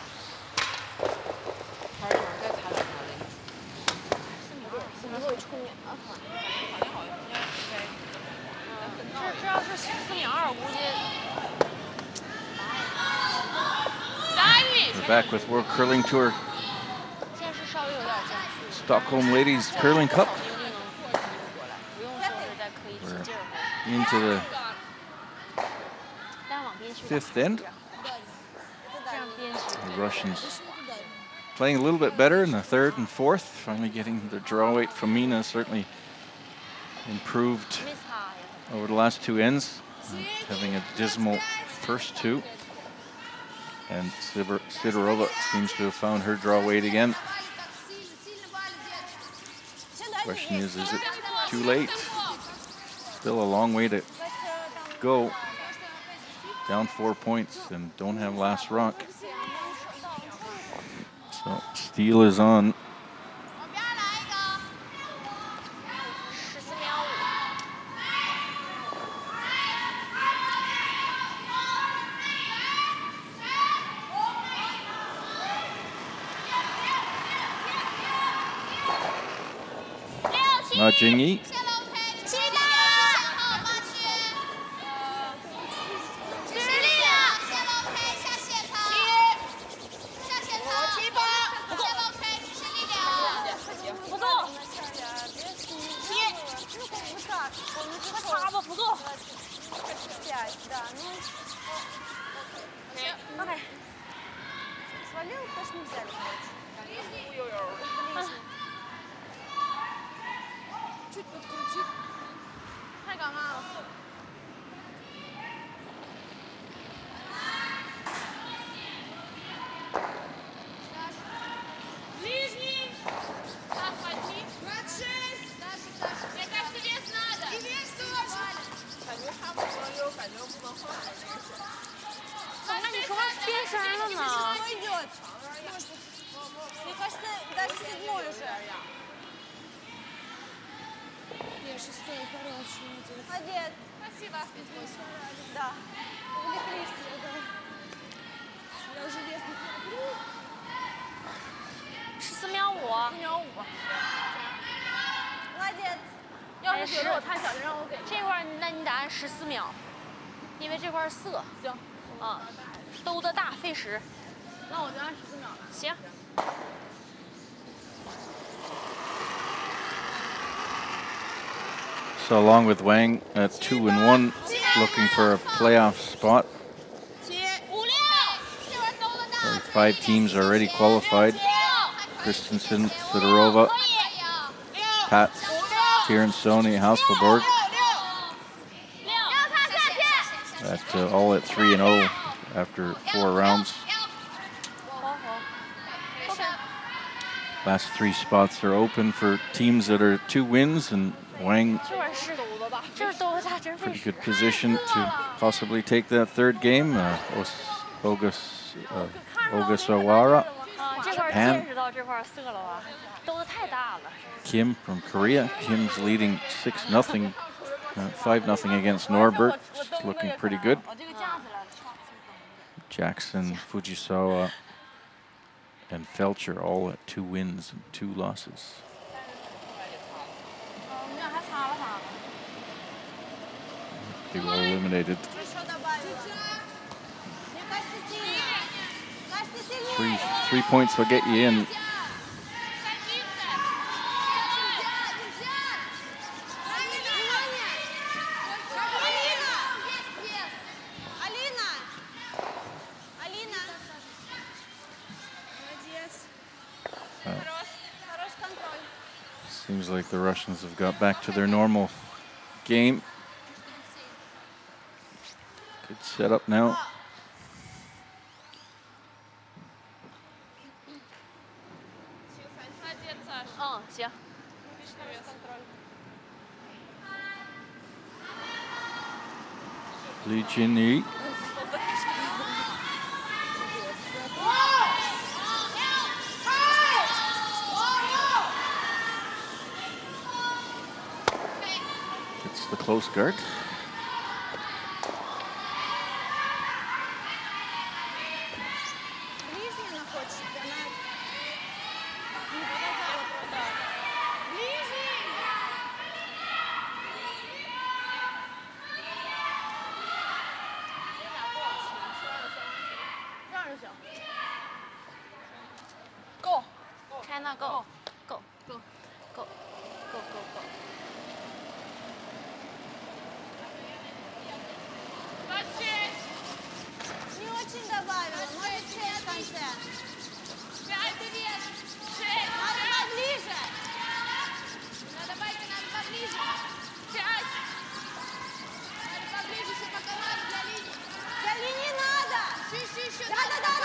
再擦点Булочку мне. Ага. 这要是14秒2，我估计。 We're back with World Curling Tour 现在是稍微有点加速。 Stockholm Ladies Curling Cup. 不用说是再刻意提劲儿。 Into the 单往边去。 5th end. 这样边去。 The Russians playing a little bit better in the 3rd and 4th. Finally getting the draw weight from Mina certainly improved 没擦呀。 over the last 2 ends. Having a dismal first 2. And Sidorova seems to have found her draw weight again. Question is it too late? Still a long way to go. Down 4 points and don't have last rock. So Steele is on. 14秒5。 Na Jingyi. 擦吧，不够。 OK。 Свалил, потому что не взяли, короче. Чуть подкрути. 太尴尬了。 Ближний. Так, возьми. 26. Мне кажется, вес надо. И вес тоже. 感觉差不多，又感觉不能放在这个上。 怎么看你说话变声了呢？ Пойдет. Мне кажется, даже 7-й уже. Я 6-й, хороший. Молодец. Спасибо. Да. Увлеклись, да. Я уже вес не смотрю. 14秒5。 4-5吧。Молодец. 要是觉得我太小，就让我给这块，那你得按14秒，因为这块色。行。啊，兜的大费时。那我就按14秒了。行。 So along with Wang at 2 and 1, looking for a playoff spot. 5 teams already qualified. Christensen, Sidorova, Pat, Tiernsoni, Hasselborg. All at 3 and 0 after 4 rounds. Last 3 spots are open for teams that are 2 wins, and Wang pretty good position to possibly take that 3rd game. Ogasawara, Japan. Kim from Korea. Kim's leading 6-0, 5-0 against Norberg. It's looking pretty good. Jackson, Fujisawa, and Felcher all at 2 wins and 2 losses. They were eliminated. Three points will get you in. Seems like the Russians have got back to their normal game. Good setup now. Lichini. It's the close guard. Go. China, go. Go. Go. Go. Go. Go. Go. Не очень добавила, может 6 в конце. Надо поближе. Надо поближе. 5. Надо поближе, еще по команде для линии. Для линии надо. Еще. Да. Давай.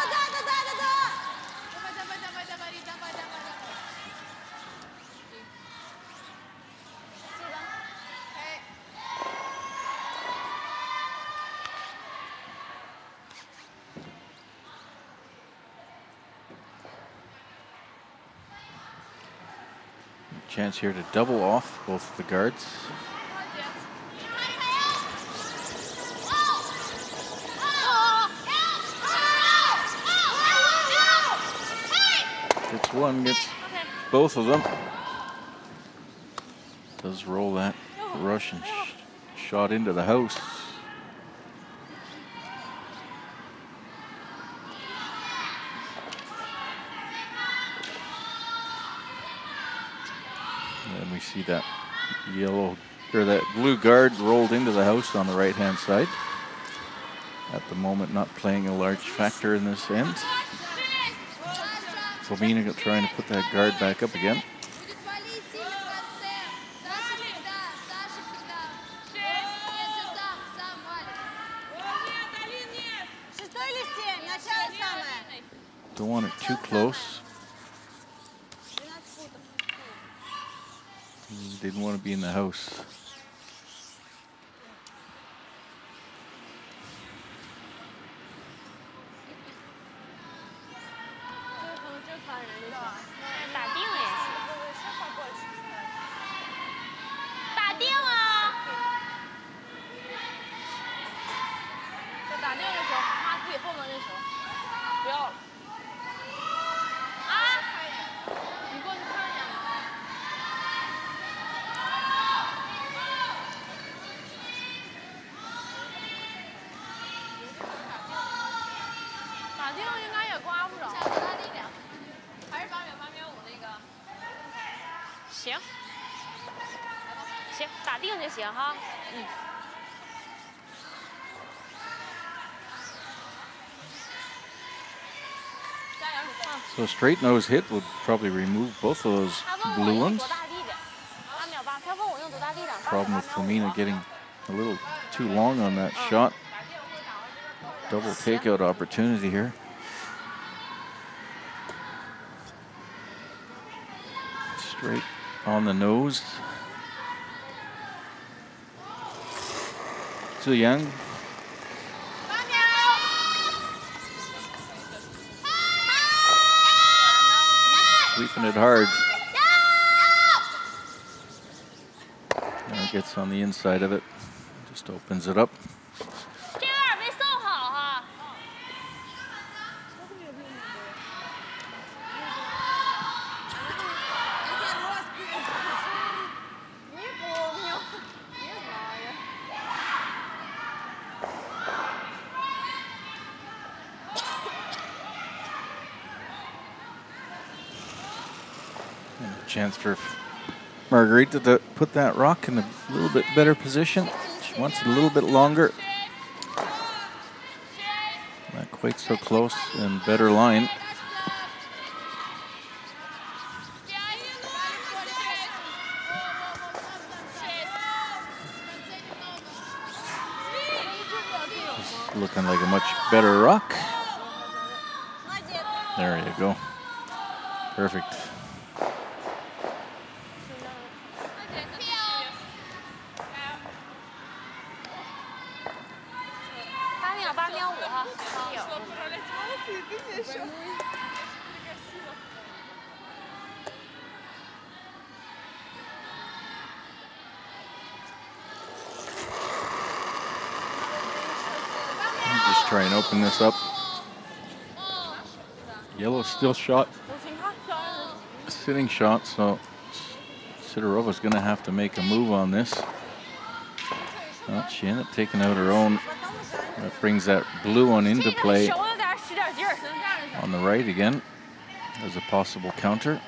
Chance here to double off both of the guards. Gets one, gets both of them. Does roll that Russian shot into the house. And we see that yellow or that blue guard rolled into the house on the right-hand side. At the moment, not playing a large factor in this end. Fomina trying to put that guard back up again. Don't want it too close. Didn't want to be in the house. So a straight nose hit would probably remove both of those blue ones. Problem with Fomina getting a little too long on that shot. Double takeout opportunity here. Straight on the nose. Young. Sweeping it hard. Now it gets on the inside of it. Just opens it up. Chance for Margarita to put that rock in a little bit better position. She wants it a little bit longer. Not quite so close and better line. Looking like a much better rock. There you go. Perfect. Just try and open this up. Yellow still shot. Sitting shot, so Sidorova's going to have to make a move on this. Well, she ended up taking out her own. That brings that blue one into play on the right again as a possible counter.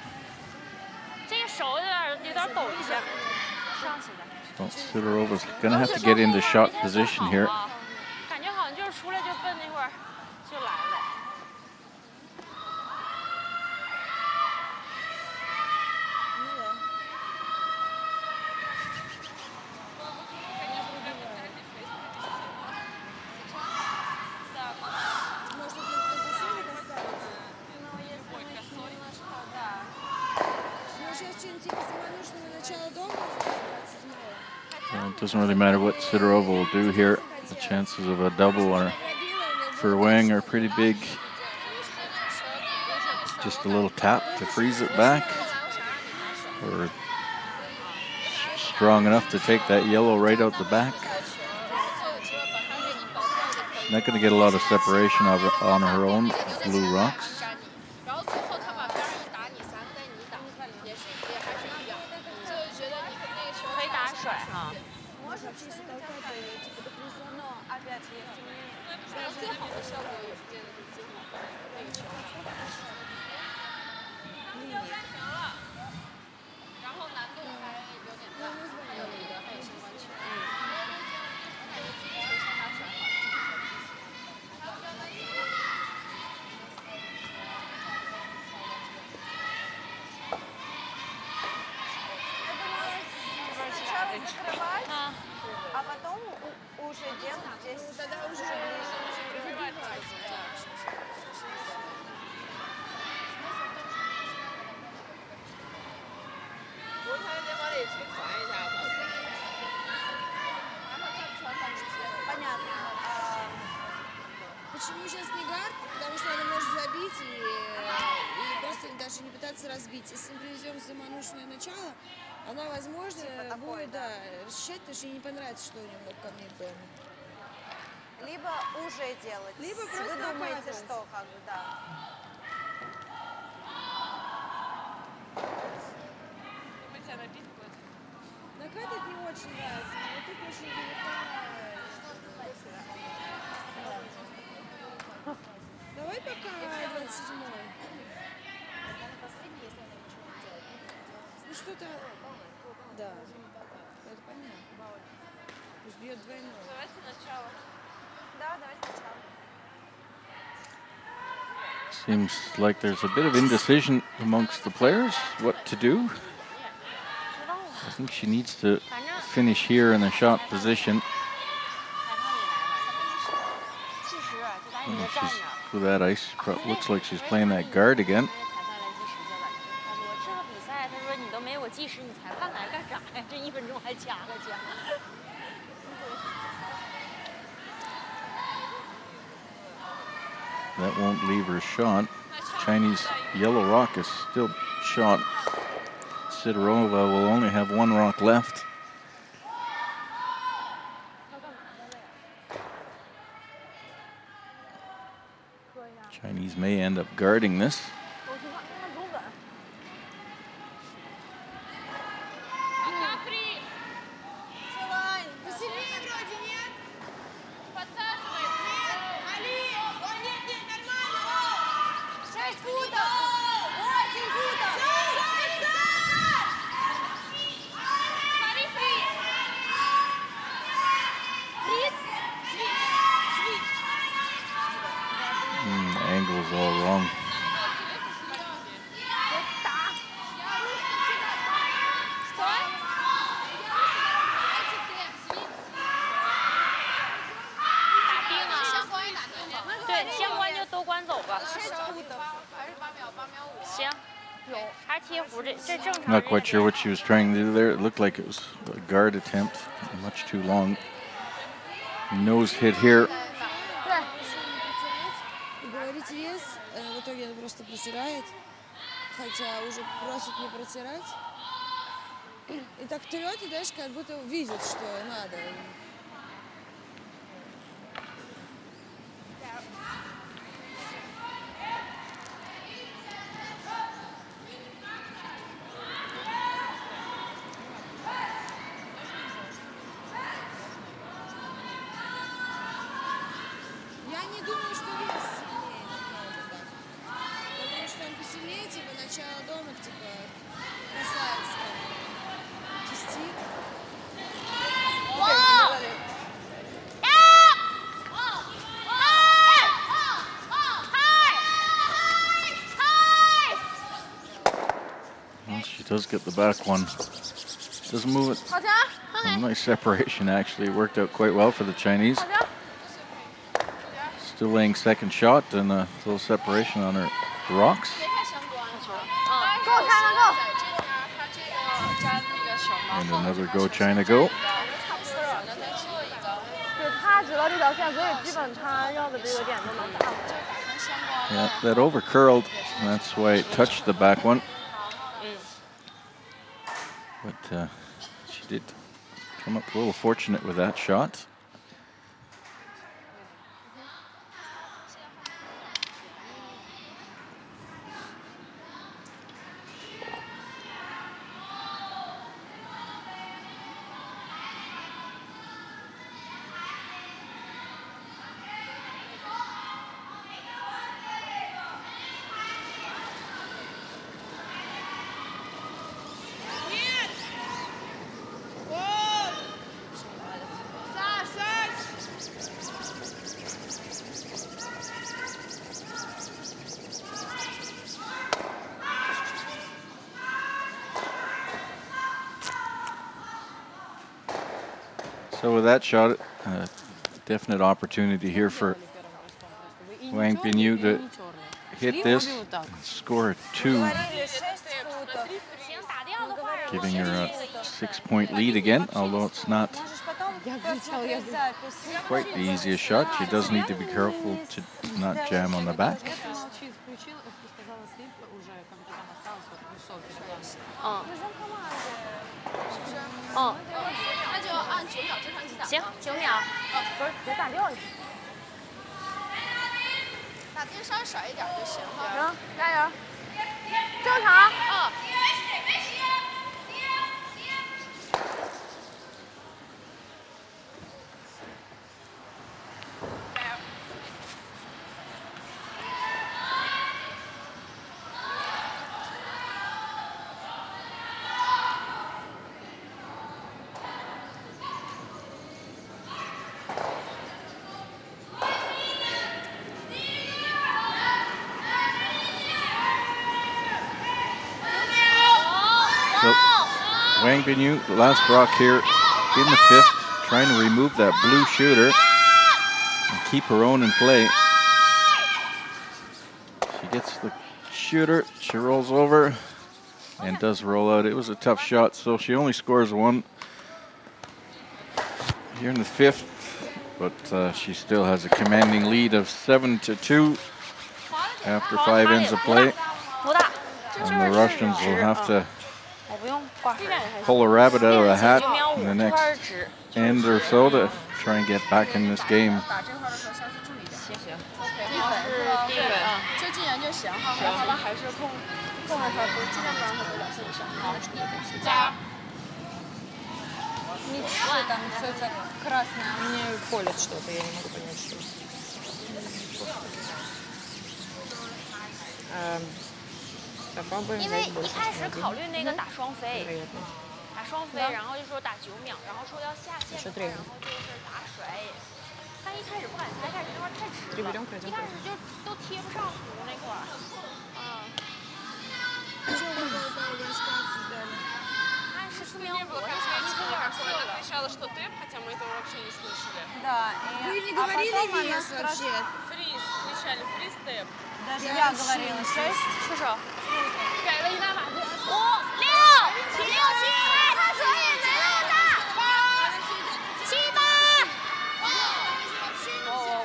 So Sidorova's going to have to get into shot position here. It doesn't really matter what Sidorova will do here. The chances of a double are, for Wang, are pretty big. Just a little tap to freeze it back, or strong enough to take that yellow right out the back. Not going to get a lot of separation of it on her own blue rocks. Почему сейчас не гард? Потому что она может забить и просто даже не пытаться разбить. Если мы привезем заманушное начало, она, возможно, будет расчищать, потому что ей не понравится, что у нее много камней в доме. Либо уже делать. Либо просто вы думаете, что как бы, да. Накатать не очень нравится, но тут очень велика. Давай пока 27-й. Ну что-то... Да. Это понятно. Пусть бьет двойной. Давайте начало. Да, давайте начало. Seems like there's a bit of indecision amongst the players what to do. I think she needs to finish here in the shot position. She's, with that ice, looks like she's playing that guard again. That won't leave her shot. Chinese yellow rock is still shot. Sidorova will only have one rock left. Chinese may end up guarding this. was all wrong. Not quite sure what she was trying to do there. It looked like it was a guard attempt, much too long. Nose hit here. Говорить вес, в итоге она просто протирает, хотя уже просит не протирать. И так трет, и дальше как будто видит, что надо. Я не думаю, что вес сильнее намного, да. Потому что он посильнее, типа, начало дома, типа, касается там кисти. Well, she does get the back one. Doesn't move it. A nice separation, actually. It worked out quite well for the Chinese. Still laying second shot and a little separation on her rocks. And another go China go. Yeah, that over curled. That's why it touched the back one. But she did come up a little fortunate with that shot. So with that shot, definite opportunity here for Wang Binyu to hit this and score a 2, giving her a 6-point lead again, although it's not quite the easiest shot. She does need to be careful to not jam on the back. So Wang Binyu, the last rock here in the 5th, trying to remove that blue shooter and keep her own in play. She gets the shooter, she rolls over and does roll out. It was a tough shot, so she only scores 1 here in the 5th, but she still has a commanding lead of 7-2 after 5 ends of play. And the Russians will have to pull a rabbit out of the hat in the next end or so to try and get back in this game. Там все это красное, мне колет что-то, я не могу понять, что.因为一开始考虑那个打双飞，然后就说打9秒，然后说要下线，然后就是打甩。但一开始不敢猜，开始那块太直了，一开始就都贴不上弧那块儿。Что вы по рассказу ждали? 按14秒5，这场一分有点碎了。Кричала, что темп, хотя мы этого вообще не слышали. Да. Вы не говорили вес вообще? Фриз, кричали, фриз темп. Даже я говорила 6. 出手，给了一大码子。5、6、7、6、7，他手也没有的。8、7、8。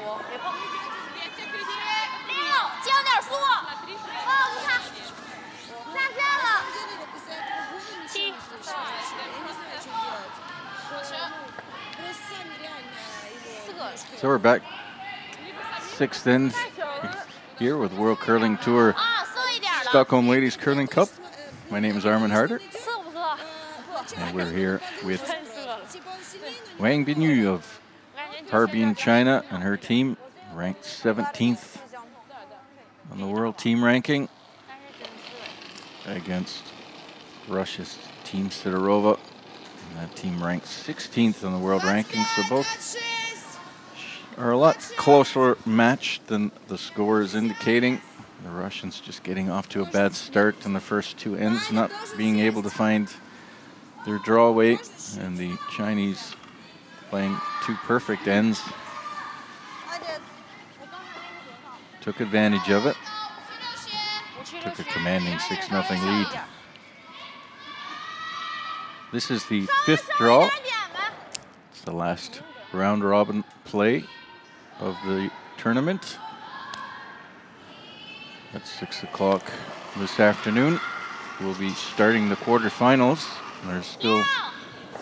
我别碰。6，降点速。不看，下线了。После этого года ничего не слышали вообще. Я не знаю, что делать. Просто сами реально его... So we're back. 6th end here with World Curling Tour 碎一点了。 Stockholm Ladies Curling Cup. My name is Armin Harder, 涩不涩？ and we're here with 太涩了。 Типа он сильнее, но Wang Binyu of Harbin, China, and her team ranked 17th on the world team ranking against Russia's team Sidorova. And that team ranked 16th on the world ranking, so both are a lot closer matched than the score is indicating. The Russians just getting off to a bad start in the first two ends, not being able to find their draw weight, and the Chinese playing two perfect ends. Took advantage of it. Took a commanding 6-0 lead. This is the 5th draw. It's the last round robin play of the tournament. At 6 o'clock this afternoon, we'll be starting the quarterfinals. There's still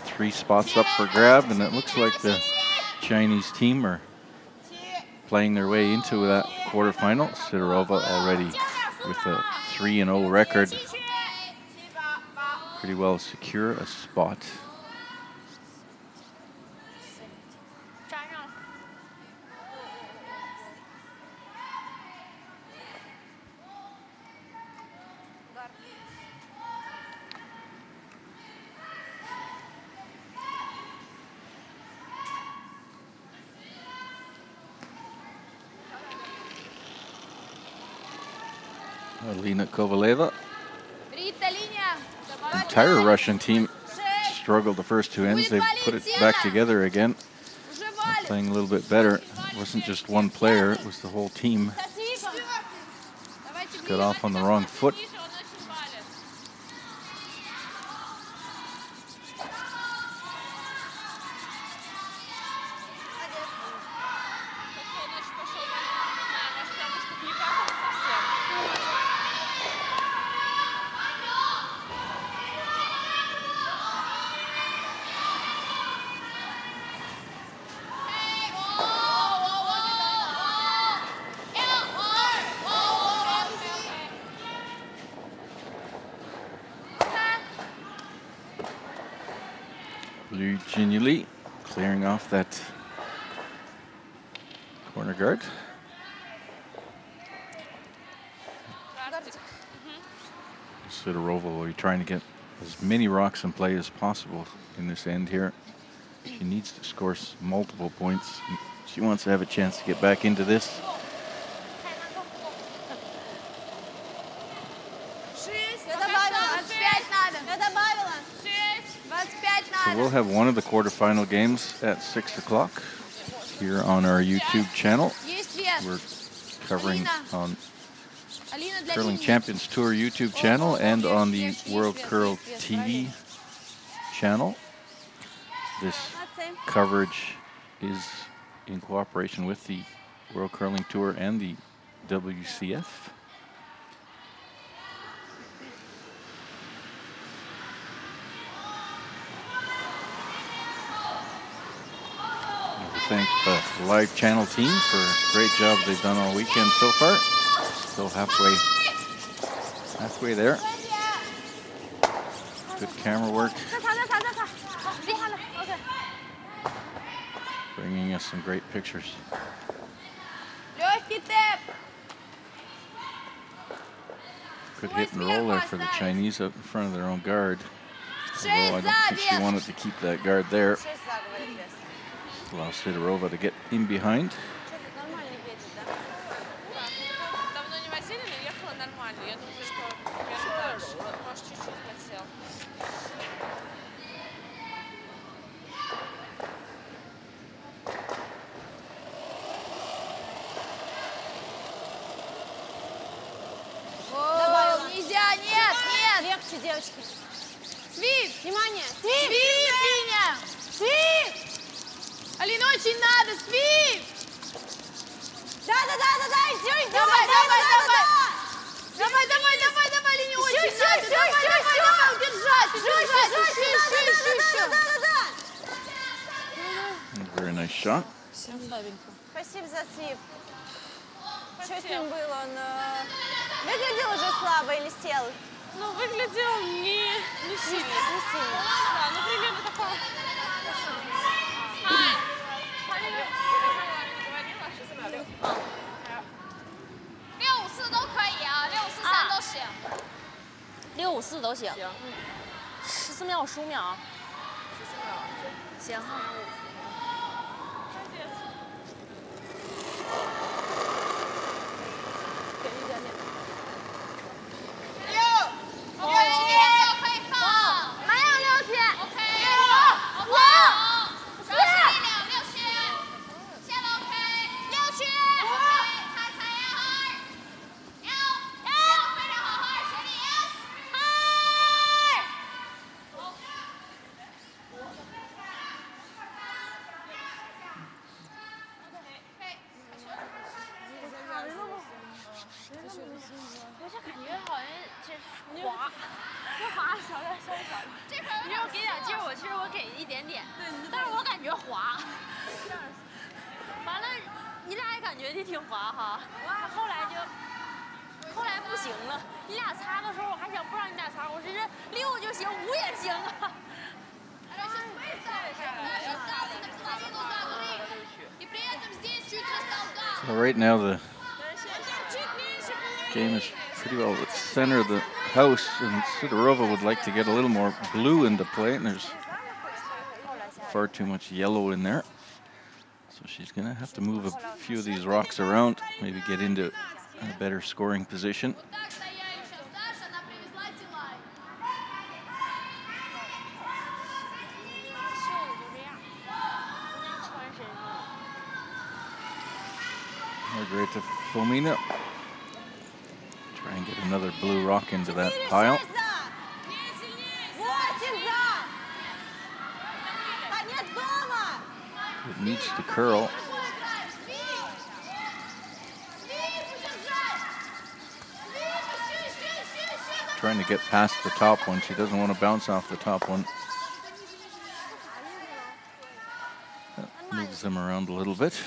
3 spots up for grab, and it looks like the Chinese team are playing their way into that quarterfinal. Sidorova already with a 3-0 record, pretty well secure a spot. Alina Kovaleva. The entire Russian team struggled the first 2 ends. They put it back together again. They're playing a little bit better. It wasn't just one player, it was the whole team. Just got off on the wrong foot. Ginuli clearing off that corner guard. Sidorova will be trying to get as many rocks in play as possible in this end here. She needs to score multiple points. She wants to have a chance to get back into this. So we'll have one of the quarterfinal games at 6 o'clock here on our YouTube channel. We're covering on Curling Champions Tour YouTube channel and on the World Curl TV channel. This coverage is in cooperation with the World Curling Tour and the WCF. Thank the live channel team for a great job they've done all weekend so far. Still halfway there. Good camera work. Bringing us some great pictures. Good hit and roll there for the Chinese up in front of their own guard. Although I don't think she wanted to keep that guard there. Allow Sidorova to get in behind. Что-то нормально едет, да? Давно не возили, но ехала нормально. Я думаю, что примерно дальше. Может, чуть-чуть подсел. Добавила. Нельзя, нет, нет! Легче, девочки. Свип! Внимание! Свип, Линя! Свип! Алина, очень надо, свип! Да, еще, Давай, Линя, очень надо! Давай, удержать! Very nice shot. Спасибо за свип. Что с ним было? Он выглядел уже слабо или сел? Ну, выглядел не сильно. Не сильно. Да, ну, примерно такого.654都行。14秒15秒。行。我就感觉好像这滑，小点。你让我给点劲儿，其实我给一点点，但是我感觉滑。完了，你俩也感觉你挺滑哈，后来不行了。你俩擦的时候，我还想不让你俩擦，我说这6就行，5也行啊。So right now the game is pretty well at the center of the house, and Sidorova would like to get a little more blue into play, and there's far too much yellow in there. So she's going to have to move a few of these rocks around, maybe get into a better scoring position. Margareta Fomina. Try and get another blue rock into that pile. It needs to curl. Trying to get past the top one. She doesn't want to bounce off the top one. That moves them around a little bit.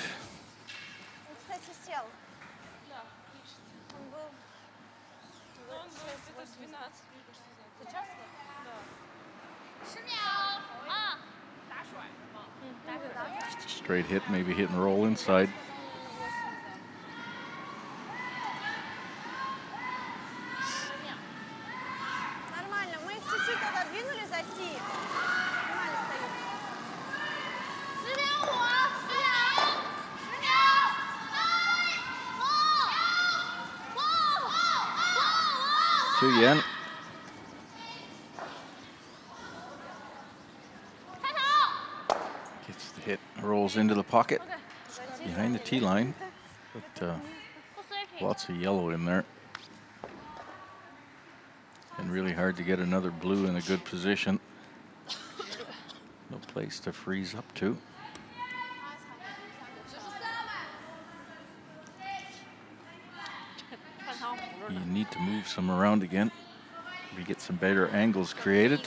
Just a straight hit, maybe hit and roll inside. Yen. Gets the hit, rolls into the pocket behind the tee line, but lots of yellow in there. And really hard to get another blue in a good position. No place to freeze up to. You need to move some around again. We get some better angles created.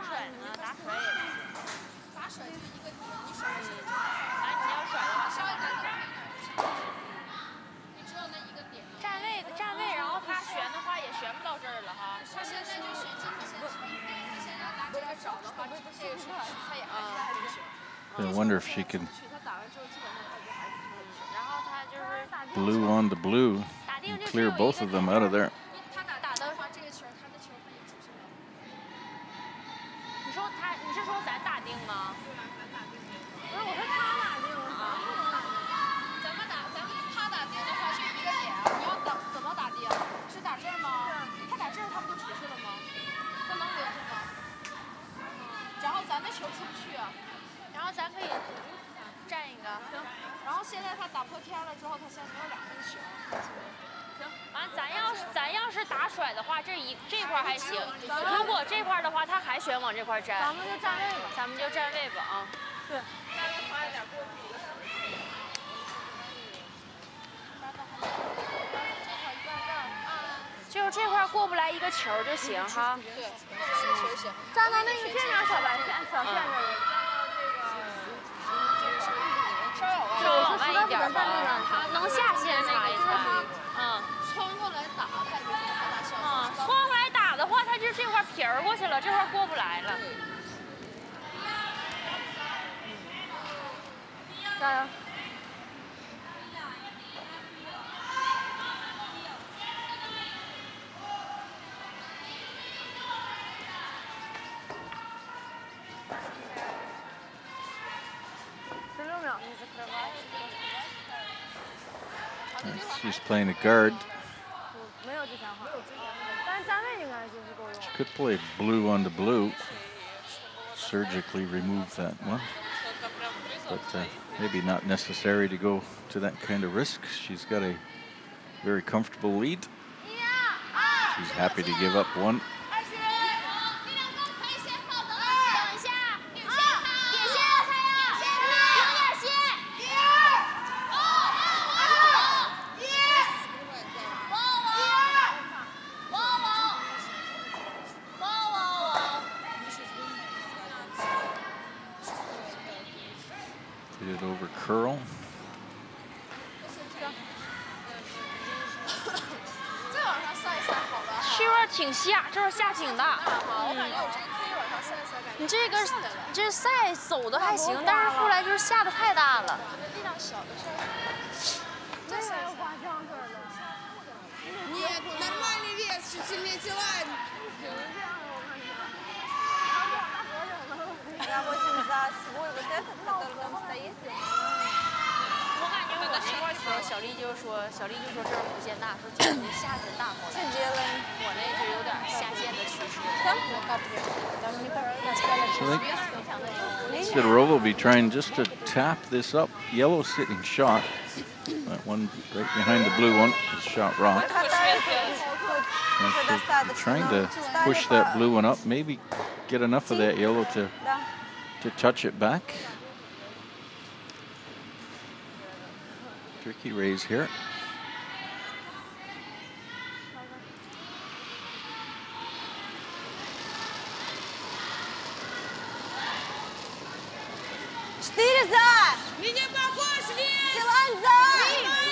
甩呢？打甩也不行。打甩就一个点，你甩的时候你要甩的话，稍微打点黑点就行。你只有那一个点。站位，然后他旋的话也旋不到这儿了哈。他现在就旋进体线上，他现在拿这个找的话，这个是他也还是球。I wonder if she can 他打完之后，基本上他就还是球。然后他就是 blue on the blue and clear both of them out of there. 他打的话，这个球他的球他也出去了。你是说咱打定吗？不是，我说他打定啊。咱们他打定的话就一个点，你要怎么打定？是打这儿吗？他打这儿他不就出去了吗？他能留着吗？然后咱的球出不去啊。然后咱可以站一个。行。然后现在他打破天了之后，他现在没有2分球。行，完咱要是打甩的话，这块还行。如果这块的话，他还选往这块站。咱们就站位吧。咱们就站位吧啊。对。就是这块过不来一个球就行哈。对，过不来一个球行。站到那个这条小线这里。稍微往外一点吧，能下线擦一擦。穿过来打，他也没有太大效果。穿过来打的话，他就这块皮儿过去了，这块过不来了。加油！16秒。She's playing a guard. 没有之前好，但是站位应该就是够用。She could play blue on the blue. Surgically remove that one. But maybe not necessary to go to that kind of risk. She's got a very comfortable lead. She's happy to give up one. Get it over curl. 再往上塞一塞，好吧？是有点挺下，这会儿下挺大。我感觉我这个可以往上塞一塞，感觉你这个这赛走的还行，但是后来就是下的太大了。力量小的事儿。这塞要刮这样式的。Нет, нормальный вес, чуть сильнее тела. Я 80 за свой вот этот, который там стоит. 我感觉我那块球，小丽就说这是弧线大，说脚能下挺大过来。我那是有点下线的趋势。I think Sidorova will be trying just to tap this up. Yellow sitting shot. That one right behind the blue one is shot rock. Trying to push that blue one up. Maybe get enough of that yellow to touch it back. Tricky raise here. Меня похож вес!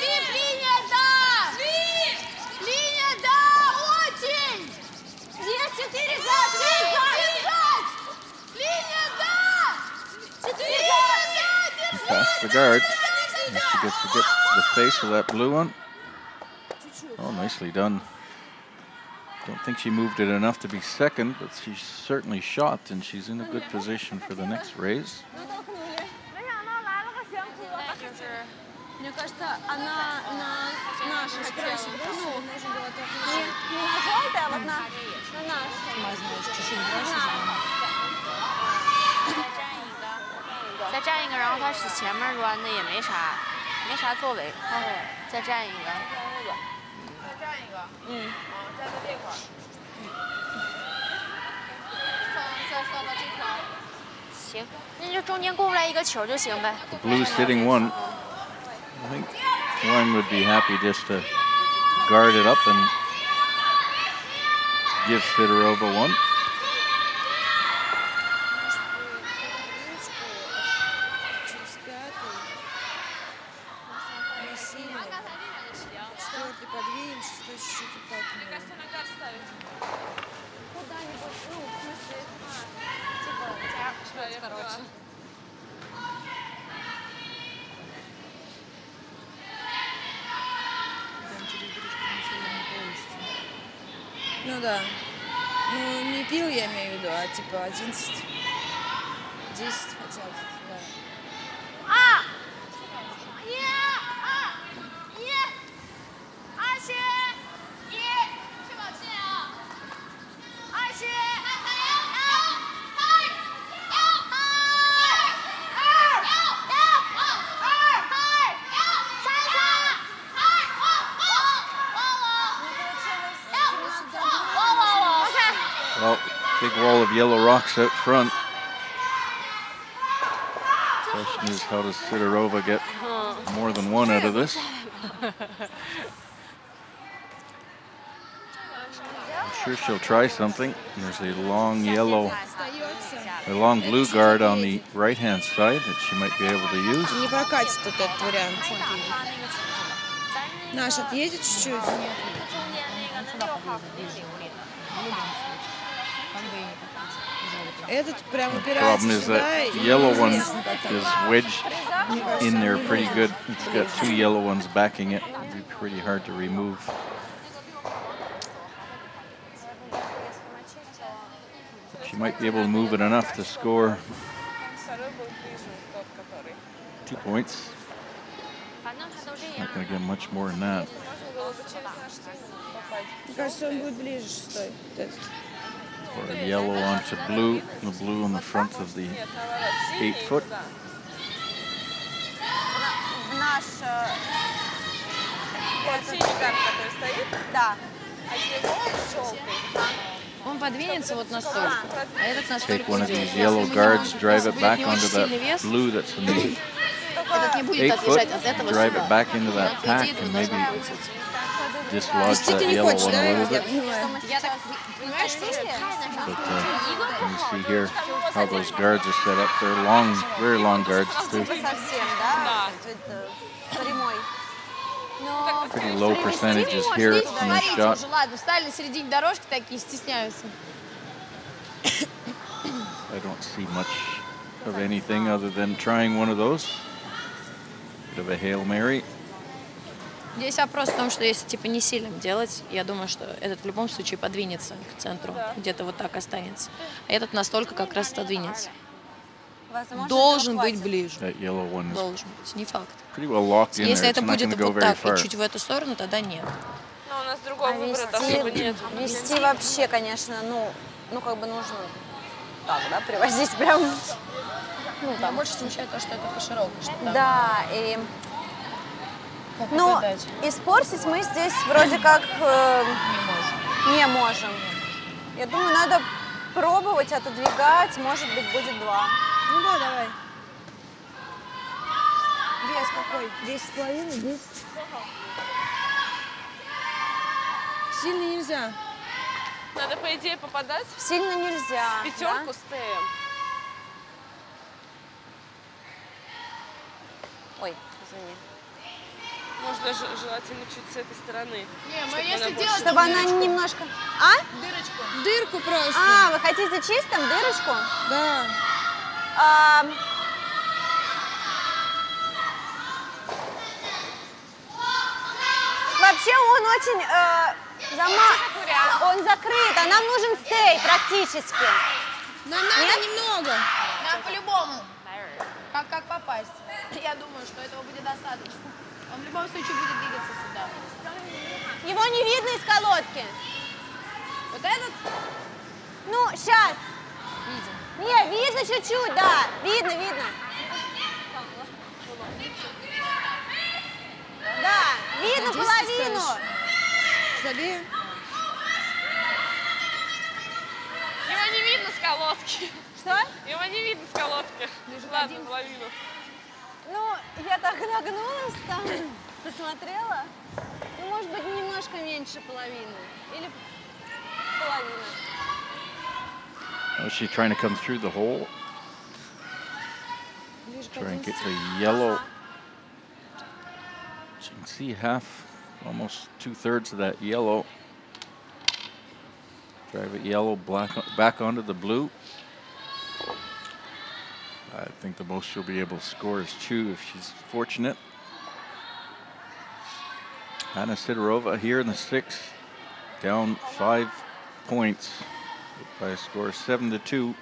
Линия, да! Линия, да, очень! Есть 4 за! Линия, да! 4 за! Past the guard. And she gets to get the face of that blue one. Oh, nicely done. Don't think she moved it enough to be second, but she certainly shot, and she's in a good position for the next raise. Мне кажется, она на нашу сторону. Не на желтый, а вот на нашу. Чуть-чуть больше. 再站一个，然后他是前面端的也没啥作为，再站一个。再站一个。站在这块儿。再放到这块儿。行，那就中间过不来一个球就行呗。Blue sitting one. I think Wang would be happy just to guard it up and give Sidorova one. если подвинем, шестой чуть-чуть Мне кажется, на гар ставить. Куда-нибудь, ну, в смысле, типа, Да, я поняла. короче. Ну да. Ну, не пил, я имею в виду, а типа 11. 10 хотя бы, да. Well, big wall of yellow rocks out front. Question is, how does Sidorova get more than one out of this? I'm sure she'll try something. There's a long yellow, a long blue guard on the right-hand side that she might be able to use. Не прокатит тут этот вариант. Наш отъедет чуть-чуть. Этот прям упирается Problem is сюда. that и yellow one неизвестно как-то. is wedged in there pretty good. It's got two yellow ones backing it. It'd be pretty hard to remove. She might be able to move it enough to score 2 points. Not going to get much more than that. Мне кажется, он будет ближе шестой. Or yellow onto blue, the blue on the front of the 8-foot. Наш... Вот синий карт, который стоит, Да. а его желтый. Он подвинется вот настолько, а этот настолько Take one of уйдет. these yellow guards, drive it Будет back не onto очень сильный that вес, blue that's in the этот не будет 8-foot, отъезжать от этого drive сюда. it back into that Он pack отъедет, and вот maybe должна крутить. dislodge Вести that ты не yellow хочешь, one да? a little Я bit. понимаю. Я так, понимаешь, если... But you see here how those guards are set up. They're long, very long guards too. Совсем, да? Прямой. Но Pretty low percentages here on this смотрите, shot. уже ладно, встали на середине дорожки такие, стесняются. I don't see much of anything other than trying one of those. Bit of a Hail Mary. Здесь вопрос в том, что если типа не сильно делать, я думаю, что этот в любом случае подвинется к центру, где-то вот так останется. А этот настолько как раз отодвинется. Должен быть ближе. That yellow one is Должен быть, не факт. pretty well locked in Если there. это It's not будет going to go вот very так и far. чуть в эту сторону, тогда нет. Но у нас другого выбора особо нет. Вести вообще, конечно, ну как бы нужно так, да, привозить прям. Ну, там больше смущает то, что это по широкой. Да, и Как ну это дать? испортить мы здесь вроде как не можем. Я думаю, надо пробовать отодвигать, может быть, будет 2. Ну да, давай. Вес какой? 10,5, 10. Сильно нельзя. Надо, по идее, попадать Сильно нельзя. в пятерку с ТМ. Ой, извини. Можно желательно чуть с этой стороны. Не, мы чтобы если она больше- делать, Чтобы она немножко... А? дырочку. Дырку просто. А, вы хотите чистым дырочку? Да. Вообще он очень он закрыт, а нам нужен стей практически. Нам надо немного. Нам по-любому. Как попасть? Я думаю, что этого будет достаточно. Он в любом случае будет двигаться сюда. Его не видно из колодки. Вот этот Ну, сейчас. видим. Не, видно чуть-чуть, да. Видно, видно. Да, видно Надеюсь, ты половину. ставишь. Слабее. Его не видно с колодки. Что? Его не видно с колодки. Ладно, половину. Ну, я так нагнулась там, посмотрела. Ну, может быть, немножко меньше половины. Или половина. Was she trying to come through the hole? Try and get the yellow. So you can see half almost 2/3 of that yellow. Drive it yellow, black back onto the blue. I think the most she'll be able to score is 2 if she's fortunate. Anna Sidorova here in the 6th, down 5 points by a score of 7-2.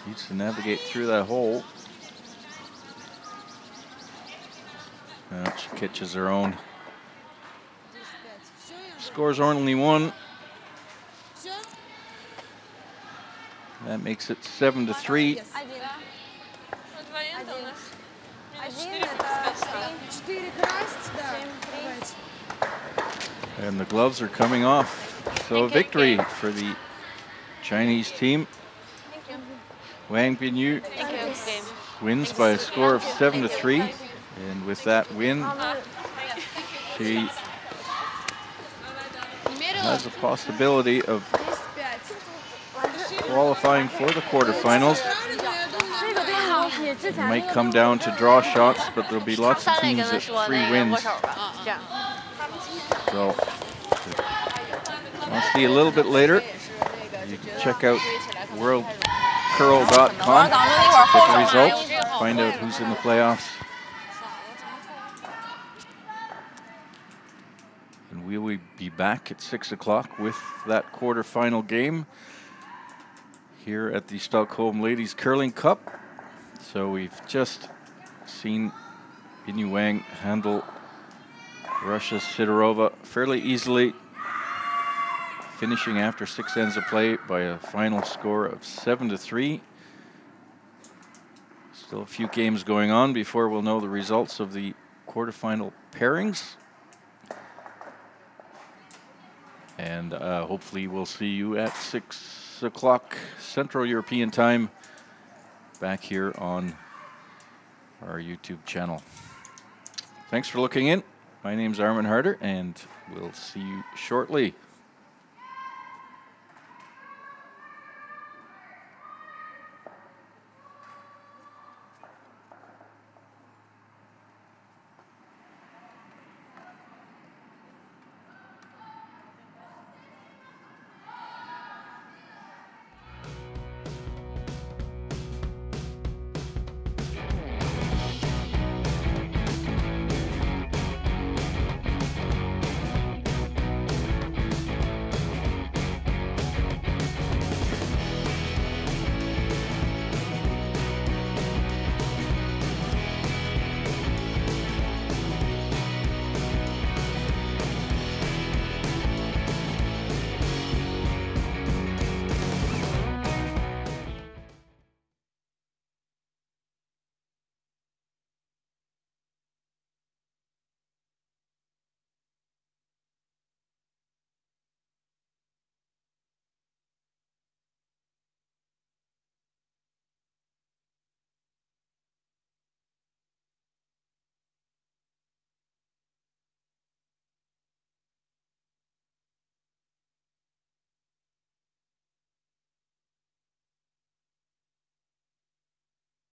Needs to navigate through that hole. She catches her own. Scores only 1. That makes it 7-3. And the gloves are coming off. So a victory for the Chinese team. Wang Binyu wins by a score of 7-3. And with that win, she has a possibility of qualifying for the quarterfinals. It might come down to draw shots, but there'll be lots of teams at 3 wins. So I'll see you a little bit later. You can check out worldcurl.com for the results, find out who's in the playoffs. And we will be back at 6 o'clock with that quarterfinal game here at the Stockholm Ladies Curling Cup. So we've just seen Binyu Wang handle Russia's Sidorova fairly easily, finishing after 6 ends of play by a final score of 7-3. Still a few games going on before we'll know the results of the quarterfinal pairings. And hopefully we'll see you at 6 o'clock Central European time back here on our YouTube channel. Thanks for looking in. My name's Armin Harder, and we'll see you shortly.